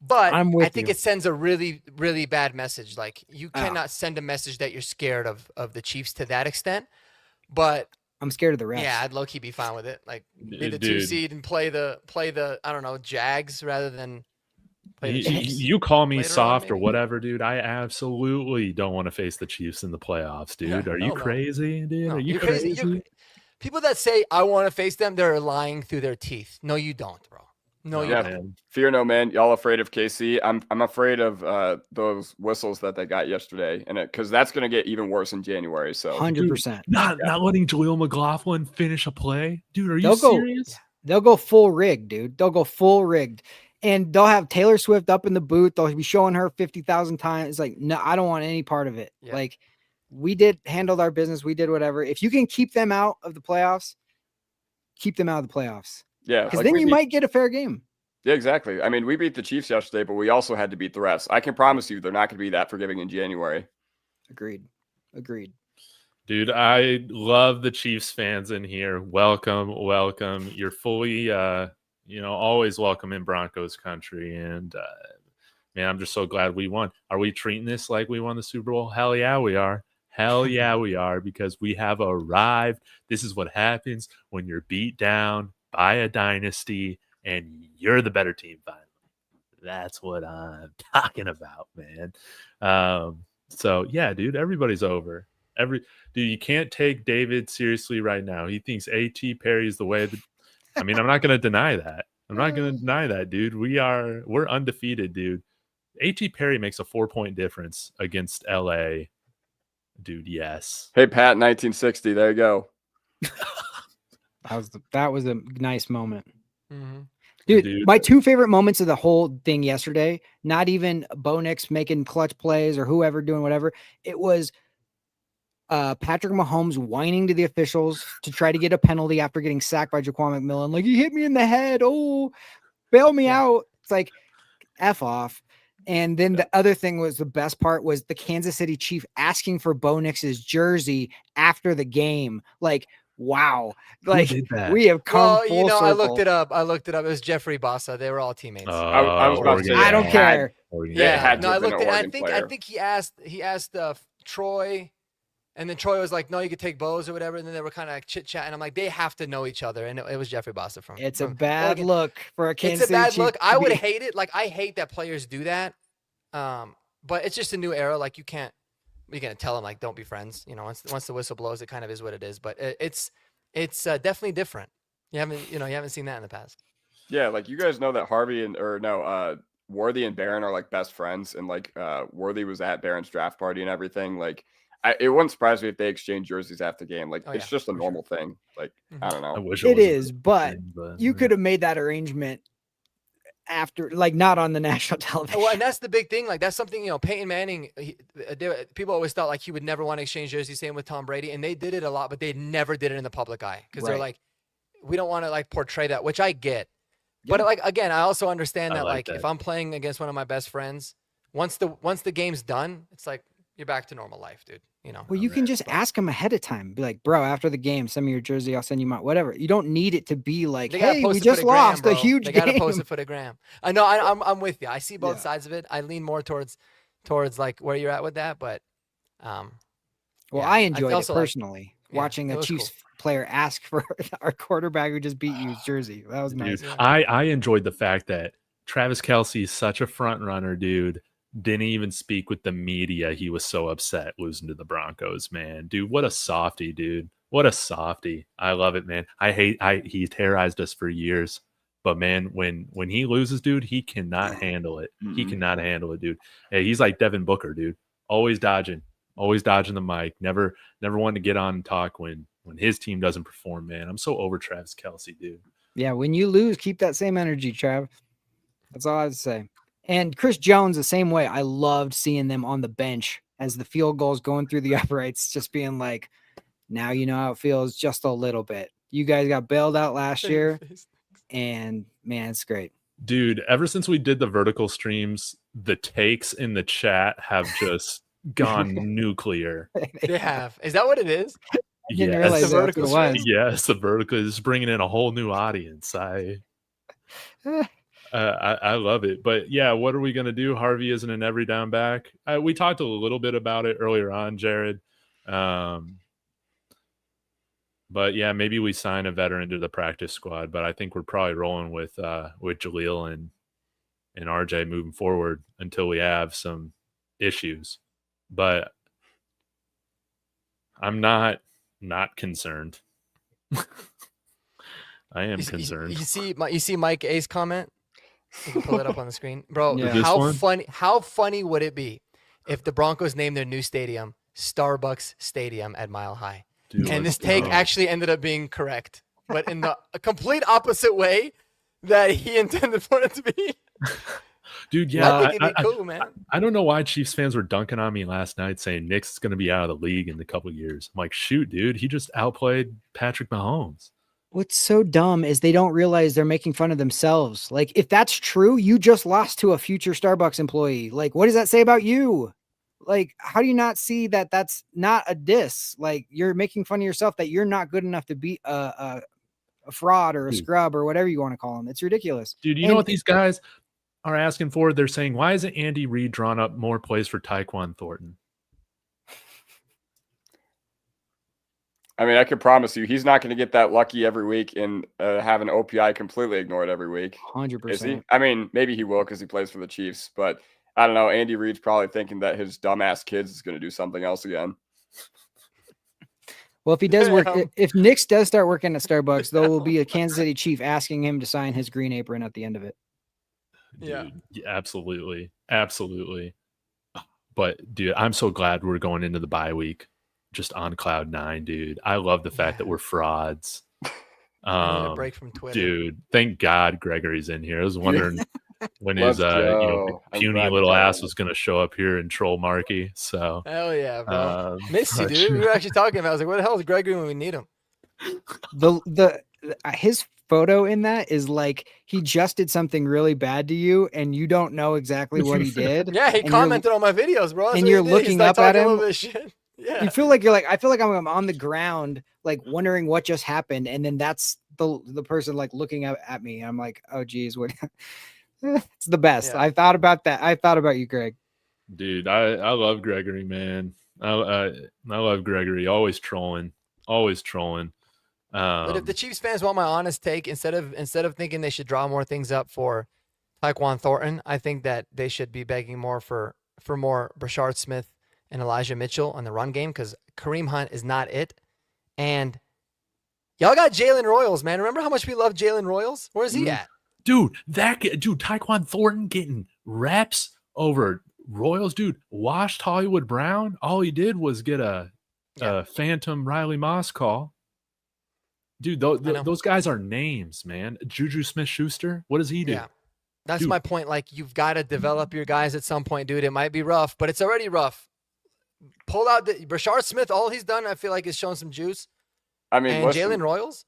Speaker 3: But I think it sends a really, really bad message. Like you cannot send a message that you're scared of the Chiefs to that extent. But
Speaker 1: I'm scared of the refs.
Speaker 3: Yeah, I'd low key be fine with it. Like be the 2 seed and play the I don't know, Jags rather than play the Chiefs.
Speaker 2: You call me soft or whatever, dude. I absolutely don't want to face the Chiefs in the playoffs, dude. Are you crazy, dude?
Speaker 3: No,
Speaker 2: Are you crazy?
Speaker 3: People that say I want to face them, they're lying through their teeth. No, you don't, bro. No, you don't.
Speaker 4: Fear no man. Y'all afraid of KC? I'm afraid of those whistles that they got yesterday, and because that's going to get even worse in January. So
Speaker 1: 100%.
Speaker 2: Not letting Jaleel McLaughlin finish a play, dude. Are you serious?
Speaker 1: They'll go full rigged, dude. They'll go full rigged, and they'll have Taylor Swift up in the booth. They'll be showing her 50,000 times. It's like, no, I don't want any part of it. Yeah. Like we handled our business. We did whatever. If you can keep them out of the playoffs, keep them out of the playoffs.
Speaker 4: Yeah,
Speaker 1: because then you might get a fair game.
Speaker 4: Yeah, exactly. I mean, we beat the Chiefs yesterday, but we also had to beat the refs. I can promise you they're not going to be that forgiving in January.
Speaker 1: Agreed.
Speaker 2: Dude, I love the Chiefs fans in here. Welcome. You're fully, always welcome in Broncos country. And, man, I'm just so glad we won. Are we treating this like we won the Super Bowl? Hell yeah, we are. Hell yeah, we are, because we have arrived. This is what happens when you're beat down by a dynasty and you're the better team finally. That's what I'm talking about, man. So yeah, dude, everybody's over. Dude, you can't take David seriously right now. He thinks A.T. Perry is the way. I'm not going to deny that. Dude. We're undefeated, dude. A.T. Perry makes a 4-point difference against LA. Dude, yes.
Speaker 4: Hey, Pat, 1960. There you go.
Speaker 1: That was a nice moment.
Speaker 3: Mm-hmm.
Speaker 1: Dude, my 2 favorite moments of the whole thing yesterday, not even Bo Nix making clutch plays or whoever doing whatever. It was Patrick Mahomes whining to the officials to try to get a penalty after getting sacked by Jaquan McMillan. Like, he hit me in the head. Oh, bail me out. It's like, F off. And then the other thing was the best part was the Kansas City Chief asking for Bo Nix's jersey after the game. Like, wow. Like,
Speaker 2: did that?
Speaker 1: we have come full circle.
Speaker 3: I looked it up. It was Jeffrey Bossa. They were all teammates.
Speaker 4: I was about to say,
Speaker 1: I don't care.
Speaker 3: I looked at I think he asked Troy, and then Troy was like, no, you could take Bo's or whatever. And then they were kind of like chit-chatting. I'm like, they have to know each other. And it was Jeffrey Bossa from.
Speaker 1: It's a bad look for a Kansas City
Speaker 3: It's a bad look.
Speaker 1: Chief.
Speaker 3: I would hate it. Like, I hate that players do that. But it's just a new era. Like, you're gonna tell them like, don't be friends. You know, once the whistle blows, it kind of is what it is. But it's definitely different. You haven't seen that in the past.
Speaker 4: Yeah, like you guys know that Worthy and Barron are like best friends, and like Worthy was at Barron's draft party and everything. Like, it wouldn't surprise me if they exchange jerseys after the game. Like, it's just a normal thing. Like, I don't know.
Speaker 2: I wish
Speaker 1: it is, but
Speaker 2: thing,
Speaker 1: you could have made that arrangement after, like, not on the national television.
Speaker 3: Well, and that's the big thing. Like, that's something, Peyton Manning, people always thought like he would never want to exchange jerseys. Same with Tom Brady, and they did it a lot, but they never did it in the public eye because they're like, we don't want to like portray that, which I get. Yeah. But like, again, I also understand that like if I'm playing against one of my best friends, once the game's done, it's like you're back to normal life, dude.
Speaker 1: Well, you can just ask him ahead of time. Be like, bro, after the game, send me your jersey. I'll send you my whatever. You don't need it to be like, hey, we just lost a huge game.
Speaker 3: They got to post it for the gram. I know. I'm with you. I see both sides of it. I lean more towards like where you're at with that. But,
Speaker 1: I enjoyed it personally. Watching a Chiefs player ask for our quarterback who just beat you's jersey. That was nice.
Speaker 2: Dude, I enjoyed the fact that Travis Kelce is such a front runner, dude. Didn't even speak with the media. He was so upset losing to the Broncos, man. Dude, what a softie, dude. What a softie. I love it, man. He terrorized us for years. But man, when he loses, dude, he cannot handle it. He cannot handle it, dude. Hey, he's like Devin Booker, dude. Always dodging the mic. Never wanting to get on and talk when his team doesn't perform, man. I'm so over Travis Kelce, dude.
Speaker 1: Yeah, when you lose, keep that same energy, Trav. That's all I have to say. And Chris Jones, the same way. I loved seeing them on the bench as the field goals going through the uprights, just being like, now you know how it feels just a little bit. You guys got bailed out last year, and man, it's great.
Speaker 2: Dude, ever since we did the vertical streams, the takes in the chat have just gone nuclear.
Speaker 3: They have. Is that what it is?
Speaker 2: Yes,
Speaker 1: the vertical was.
Speaker 2: Yes, the vertical is bringing in a whole new audience. I love it. But yeah, what are we going to do? Harvey isn't an every down back. We talked a little bit about it earlier on, Jared. But yeah, maybe we sign a veteran to the practice squad, but I think we're probably rolling with Jaleel and RJ moving forward until we have some issues. But I'm not concerned. I am concerned.
Speaker 3: You see Mike A's comment? You can pull it up on the screen. Bro,
Speaker 2: yeah.
Speaker 3: How funny would it be if the Broncos named their new stadium Starbucks Stadium at Mile High? Dude, and this take actually ended up being correct, but in the complete opposite way that he intended for it to be.
Speaker 2: Dude, yeah.
Speaker 3: I think it'd be cool, man.
Speaker 2: I don't know why Chiefs fans were dunking on me last night saying Nick's going to be out of the league in a couple of years. I'm like, shoot, dude, he just outplayed Patrick Mahomes.
Speaker 1: What's so dumb is they don't realize they're making fun of themselves. Like, if that's true, you just lost to a future Starbucks employee. Like, what does that say about you? Like, how do you not see that that's not a diss? Like, you're making fun of yourself that you're not good enough to beat a fraud or a scrub or whatever you want to call them. It's ridiculous.
Speaker 2: Dude, you know what these guys are asking for? They're saying, why isn't Andy Reid drawn up more plays for Tyquan Thornton?
Speaker 4: I mean, I can promise you, he's not going to get that lucky every week and have an OPI completely ignored every week.
Speaker 1: 100%.
Speaker 4: Is he? I mean, maybe he will because he plays for the Chiefs, but I don't know. Andy Reid's probably thinking that his dumbass kids is going to do something else again.
Speaker 1: Well, if he does work, if Nix does start working at Starbucks, there will be a Kansas City Chief asking him to sign his green apron at the end of it.
Speaker 2: Dude, yeah, absolutely. But dude, I'm so glad we're going into the bye week just on cloud 9, dude. I love the fact that we're frauds.
Speaker 3: I need a break from Twitter.
Speaker 2: Dude, thank God Gregory's in here. I was wondering when his puny little ass was going to show up here and troll Marky. So
Speaker 3: hell yeah, bro. Missed you, dude. We were actually talking about. I was like, "Where the hell is Gregory when we need him?"
Speaker 1: His photo in that is like he just did something really bad to you and you don't know exactly what he did.
Speaker 3: Yeah, he
Speaker 1: and
Speaker 3: commented on my videos, bro. That's
Speaker 1: and
Speaker 3: what
Speaker 1: you're
Speaker 3: he did. He
Speaker 1: looking
Speaker 3: started
Speaker 1: up at
Speaker 3: talking a
Speaker 1: him.
Speaker 3: little bit of shit. Yeah.
Speaker 1: You feel like you're like, I feel like I'm on the ground, like wondering what just happened. And then that's the person like looking at me. I'm like, oh geez, what? It's the best.
Speaker 3: Yeah.
Speaker 1: I thought about that. I thought about you, Greg.
Speaker 2: Dude, I love Gregory, man. I love Gregory. Always trolling.
Speaker 3: But if the Chiefs fans want my honest take, instead of thinking they should draw more things up for Tyquan Thornton, I think that they should be begging more for more Brashard Smith and Elijah Mitchell on the run game, because Kareem Hunt is not it. And y'all got Jalen Royals, man. Remember how much we love Jalen Royals? Where's he at?
Speaker 2: Dude, Tyquan Thornton getting reps over Royals, dude. Washed Hollywood Brown. All he did was get a phantom Riley Moss call. Dude, those guys are names, man. Juju Smith-Schuster, what does he do?
Speaker 3: Yeah, that's my point. Like, you've got to develop your guys at some point, dude. It might be rough, but it's already rough. Pull out Brashard Smith. All he's done, I feel like, is shown some juice.
Speaker 4: I mean,
Speaker 3: and Jalen Royals.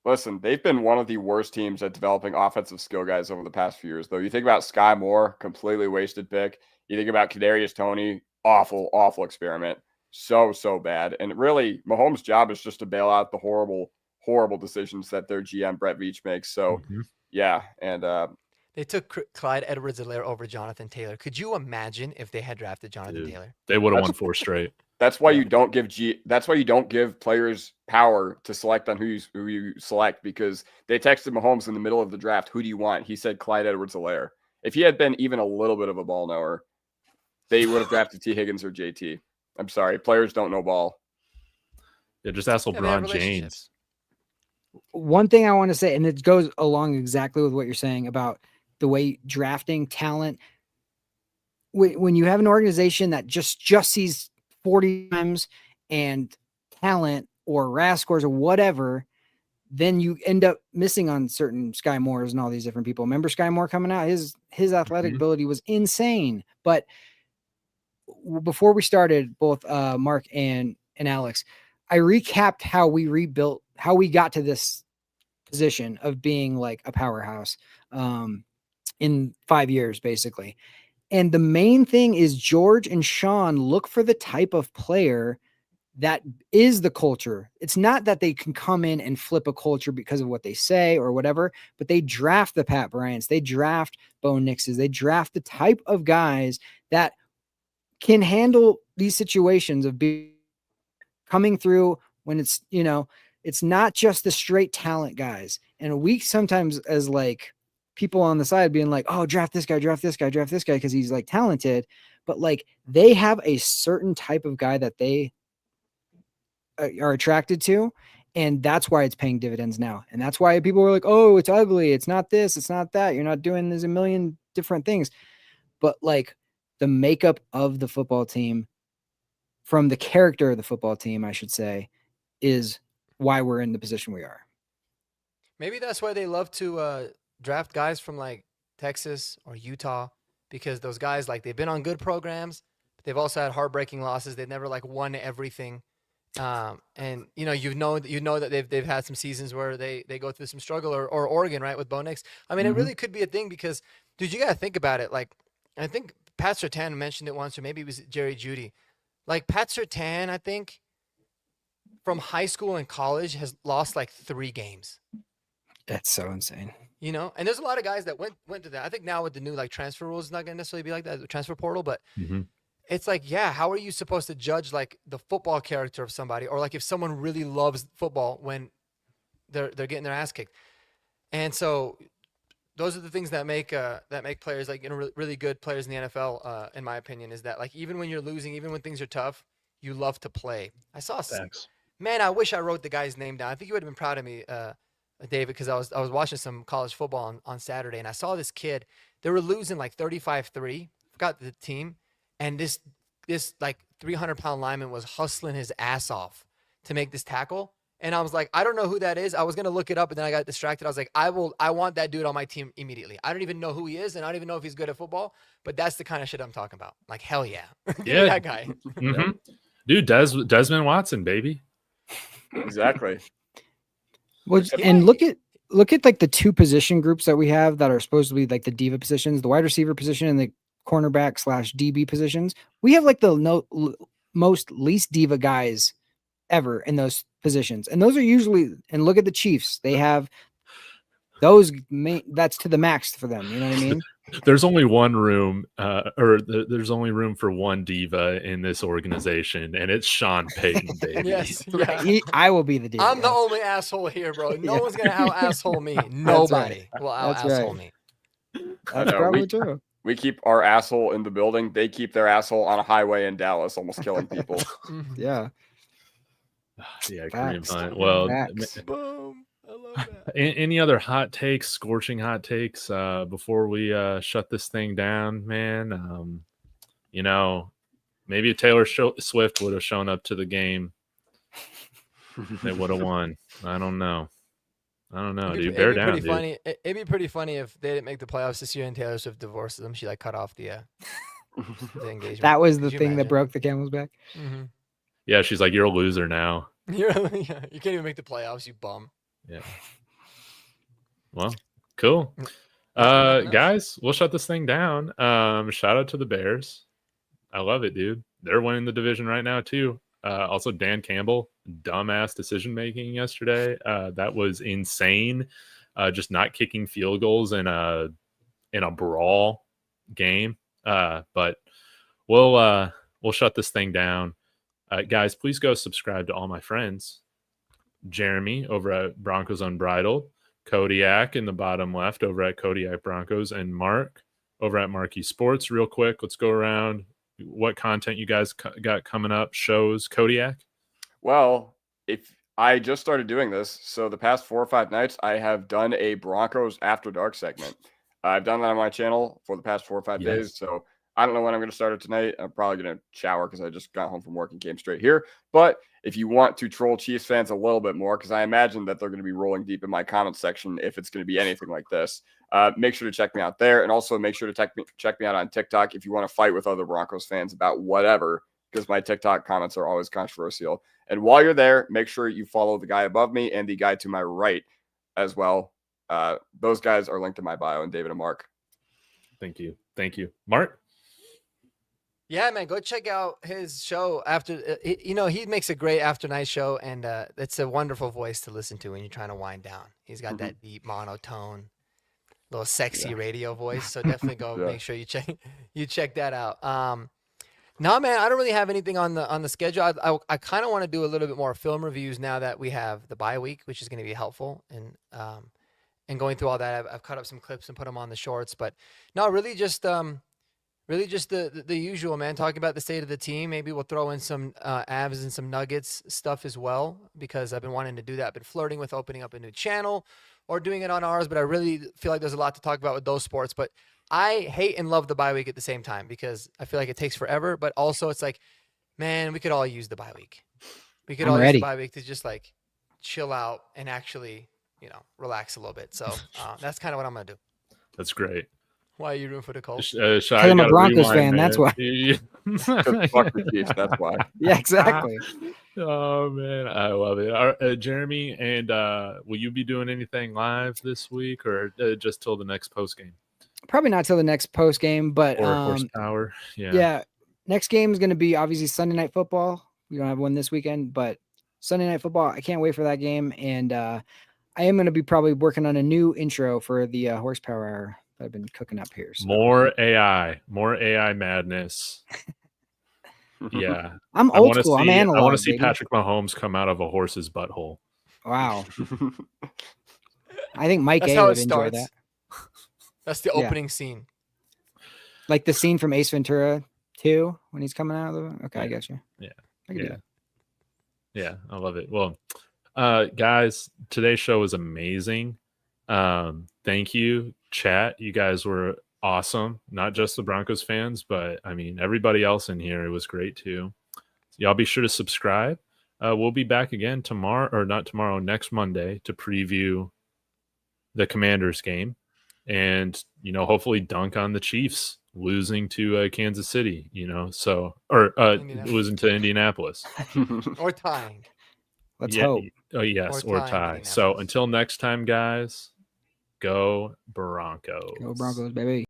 Speaker 4: Listen, they've been one of the worst teams at developing offensive skill guys over the past few years, though. You think about Sky Moore, completely wasted pick. You think about Kadarius Toney, awful experiment. So bad. And really, Mahomes' job is just to bail out the horrible decisions that their GM, Brett Veach, makes. So, yeah. And
Speaker 3: they took Clyde Edwards-Helaire over Jonathan Taylor. Could you imagine if they had drafted Jonathan Taylor?
Speaker 2: They would have won 4 straight.
Speaker 4: That's why you don't give players power to select on who you select, because they texted Mahomes in the middle of the draft, who do you want? He said Clyde Edwards-Helaire. If he had been even a little bit of a ball knower, they would have drafted T. Higgins or JT. I'm sorry, players don't know ball.
Speaker 2: Yeah, just ask LeBron James.
Speaker 1: One thing I want to say, and it goes along exactly with what you're saying about the way drafting talent. When you have an organization that just sees 40 times and talent or RAS scores or whatever, then you end up missing on certain Sky Moores and all these different people. Remember Sky Moore coming out? His athletic ability was insane. But before we started, both Mark and Alex, I recapped how we got to this position of being like a powerhouse in 5 years, basically. And the main thing is George and Sean look for the type of player that is the culture. It's not that they can come in and flip a culture because of what they say or whatever, but they draft the Pat Bryants, they draft Bo Nixes, they draft the type of guys that can handle these situations of being coming through when it's, it's not just the straight talent guys. And we sometimes, as like people on the side, being like, oh, draft this guy, because he's like talented. But like they have a certain type of guy that they are attracted to. And that's why it's paying dividends now. And that's why people were like, oh, it's ugly. It's not this. It's not that. You're not doing, there's a million different things. But like the makeup of the football team, from the character of the football team, I should say, is why we're in the position we are.
Speaker 3: Maybe that's why they love to draft guys from like Texas or Utah, because those guys, like, they've been on good programs, but they've also had heartbreaking losses. They've never like won everything. And you know that they've had some seasons where they go through some struggle, or Oregon, right, with Bo Nix. I mean, it really could be a thing, because, dude, you got to think about it. Like, I think Pat Surtain mentioned it once, or maybe it was Jerry Jeudy. Like, Pat Surtain, I think, from high school and college has lost like 3 games.
Speaker 1: That's so insane.
Speaker 3: And there's a lot of guys that went to that. I think now with the new like transfer rules, it's not going to necessarily be like that, the transfer portal, but it's like, yeah, how are you supposed to judge like the football character of somebody, or like if someone really loves football when they're getting their ass kicked? And so those are the things that make players like, really good players in the NFL, in my opinion, is that like, even when you're losing, even when things are tough, you love to play. I saw, man, I wish I wrote the guy's name down. I think you would have been proud of me, David, because I was watching some college football on Saturday, and I saw this kid. They were losing like 35-3. Forgot the team, and this like 300-pound lineman was hustling his ass off to make this tackle. And I was like, I don't know who that is. I was gonna look it up, and then I got distracted. I was like, I want that dude on my team immediately. I don't even know who he is, and I don't even know if he's good at football. But that's the kind of shit I'm talking about. Like, hell yeah, give me that guy.
Speaker 2: Dude, Desmond Watson, baby.
Speaker 4: Exactly.
Speaker 1: Well, and look at look at like the two position groups that we have that are supposed to be like the diva positions, the wide receiver position and the cornerback / DB positions. We have like the most least diva guys ever in those positions. And those are usually, and look at the Chiefs. They have those, that's to the max for them. You know what I mean?
Speaker 2: There's only one room, there's only room for one diva in this organization, and it's Sean Payton, baby.
Speaker 3: Yes, yeah.
Speaker 1: I will be the diva.
Speaker 3: I'm the only asshole here, bro. No one's gonna out asshole me. Nobody will out asshole me.
Speaker 1: That's probably true.
Speaker 4: We keep our asshole in the building. They keep their asshole on a highway in Dallas, almost killing people.
Speaker 1: Yeah.
Speaker 2: Yeah, Korean Punt. Well,
Speaker 3: boom. I love that.
Speaker 2: Any other hot takes, scorching hot takes before we shut this thing down, man? You know, maybe if Taylor Swift would have shown up to the game, they would have won. I don't know, dude. Bear down, dude.
Speaker 3: Funny. It'd be pretty funny if they didn't make the playoffs this year and Taylor Swift divorces them. She like cut off the engagement.
Speaker 1: That was the thing that broke the camel's back.
Speaker 3: Mm-hmm.
Speaker 2: Yeah, she's like, you're a loser now.
Speaker 3: You can't even make the playoffs, you bum.
Speaker 2: Yeah. Well, cool. Guys, we'll shut this thing down. Shout out to the Bears. I love it, dude. They're winning the division right now too. Also, Dan Campbell, dumbass decision making yesterday. That was insane. Just not kicking field goals in a brawl game. But we'll shut this thing down. Guys, please go subscribe to all my friends. Jeremy over at Broncos Unbridled, Kodiak in the bottom left over at Kodiak Broncos, and Mark over at Marcky Sports. Real quick, let's go around. What content you guys got coming up? Shows, Kodiak?
Speaker 4: Well, if I just started doing this, so the past 4 or 5 nights, I have done a Broncos After Dark segment. I've done that on my channel for the past 4 or 5 days, so I don't know when I'm going to start it tonight. I'm probably going to shower because I just got home from work and came straight here. But if you want to troll Chiefs fans a little bit more, because I imagine that they're going to be rolling deep in my comment section if it's going to be anything like this, make sure to check me out there. And also make sure to check me out on TikTok if you want to fight with other Broncos fans about whatever, because my TikTok comments are always controversial. And while you're there, make sure you follow the guy above me and the guy to my right as well. Those guys are linked in my bio, and David and Mark.
Speaker 2: Thank you. Mark?
Speaker 3: Yeah, man, go check out his show after. He makes a great after night show, and it's a wonderful voice to listen to when you're trying to wind down. He's got that deep monotone, little sexy radio voice. So definitely go make sure you check that out. No, man, I don't really have anything on the schedule. I kind of want to do a little bit more film reviews now that we have the bye week, which is going to be helpful. And going through all that, I've cut up some clips and put them on the shorts. But no, really just the usual, man. Talking about the state of the team. Maybe we'll throw in some Avs and some Nuggets stuff as well, because I've been wanting to do that. I've been flirting with opening up a new channel or doing it on ours, but I really feel like there's a lot to talk about with those sports. But I hate and love the bye week at the same time, because I feel like it takes forever. But also it's like, man, we could all use the bye week. We could all use the bye week to just like chill out and actually, relax a little bit. So that's kind of what I'm going to do.
Speaker 2: That's great.
Speaker 3: Why are you rooting for the Colts?
Speaker 1: I'm a Broncos fan. That's why.
Speaker 4: Fuck the Chiefs. That's why.
Speaker 1: Yeah, exactly.
Speaker 2: Oh man, I love it. Jeremy, and will you be doing anything live this week, or just till the next post game?
Speaker 1: Probably not till the next post game, but
Speaker 2: or horsepower.
Speaker 1: Yeah. Next game is going to be obviously Sunday Night Football. We don't have one this weekend, but Sunday Night Football. I can't wait for that game, and I am going to be probably working on a new intro for the horsepower hour I've been cooking up here. So.
Speaker 2: More AI madness. Yeah.
Speaker 1: I'm old school. I'm analog.
Speaker 2: I want to see Patrick Mahomes come out of a horse's butthole.
Speaker 1: Wow. I think Mike A would enjoy that.
Speaker 3: That's the opening scene.
Speaker 1: Like the scene from Ace Ventura 2 when he's coming out of the... Okay, I got you.
Speaker 2: Yeah.
Speaker 1: I can do that.
Speaker 2: Yeah, I love it. Well, guys, today's show was amazing. Thank you, chat. You guys were awesome. Not just the Broncos fans, but I mean everybody else in here. It was great too. So y'all be sure to subscribe. We'll be back again next Monday to preview the Commanders game, and hopefully dunk on the Chiefs losing to Kansas City. Losing to Indianapolis
Speaker 3: or tying.
Speaker 1: Let's hope.
Speaker 2: Oh, yes,
Speaker 3: Or
Speaker 2: or
Speaker 3: tie and
Speaker 2: tie.
Speaker 3: getting that
Speaker 2: So
Speaker 3: first.
Speaker 2: until next time, guys, go Broncos.
Speaker 1: Go Broncos, baby.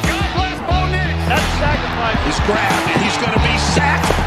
Speaker 5: God bless Bo Nix. That sacrifice is grabbed, and he's going to be sacked.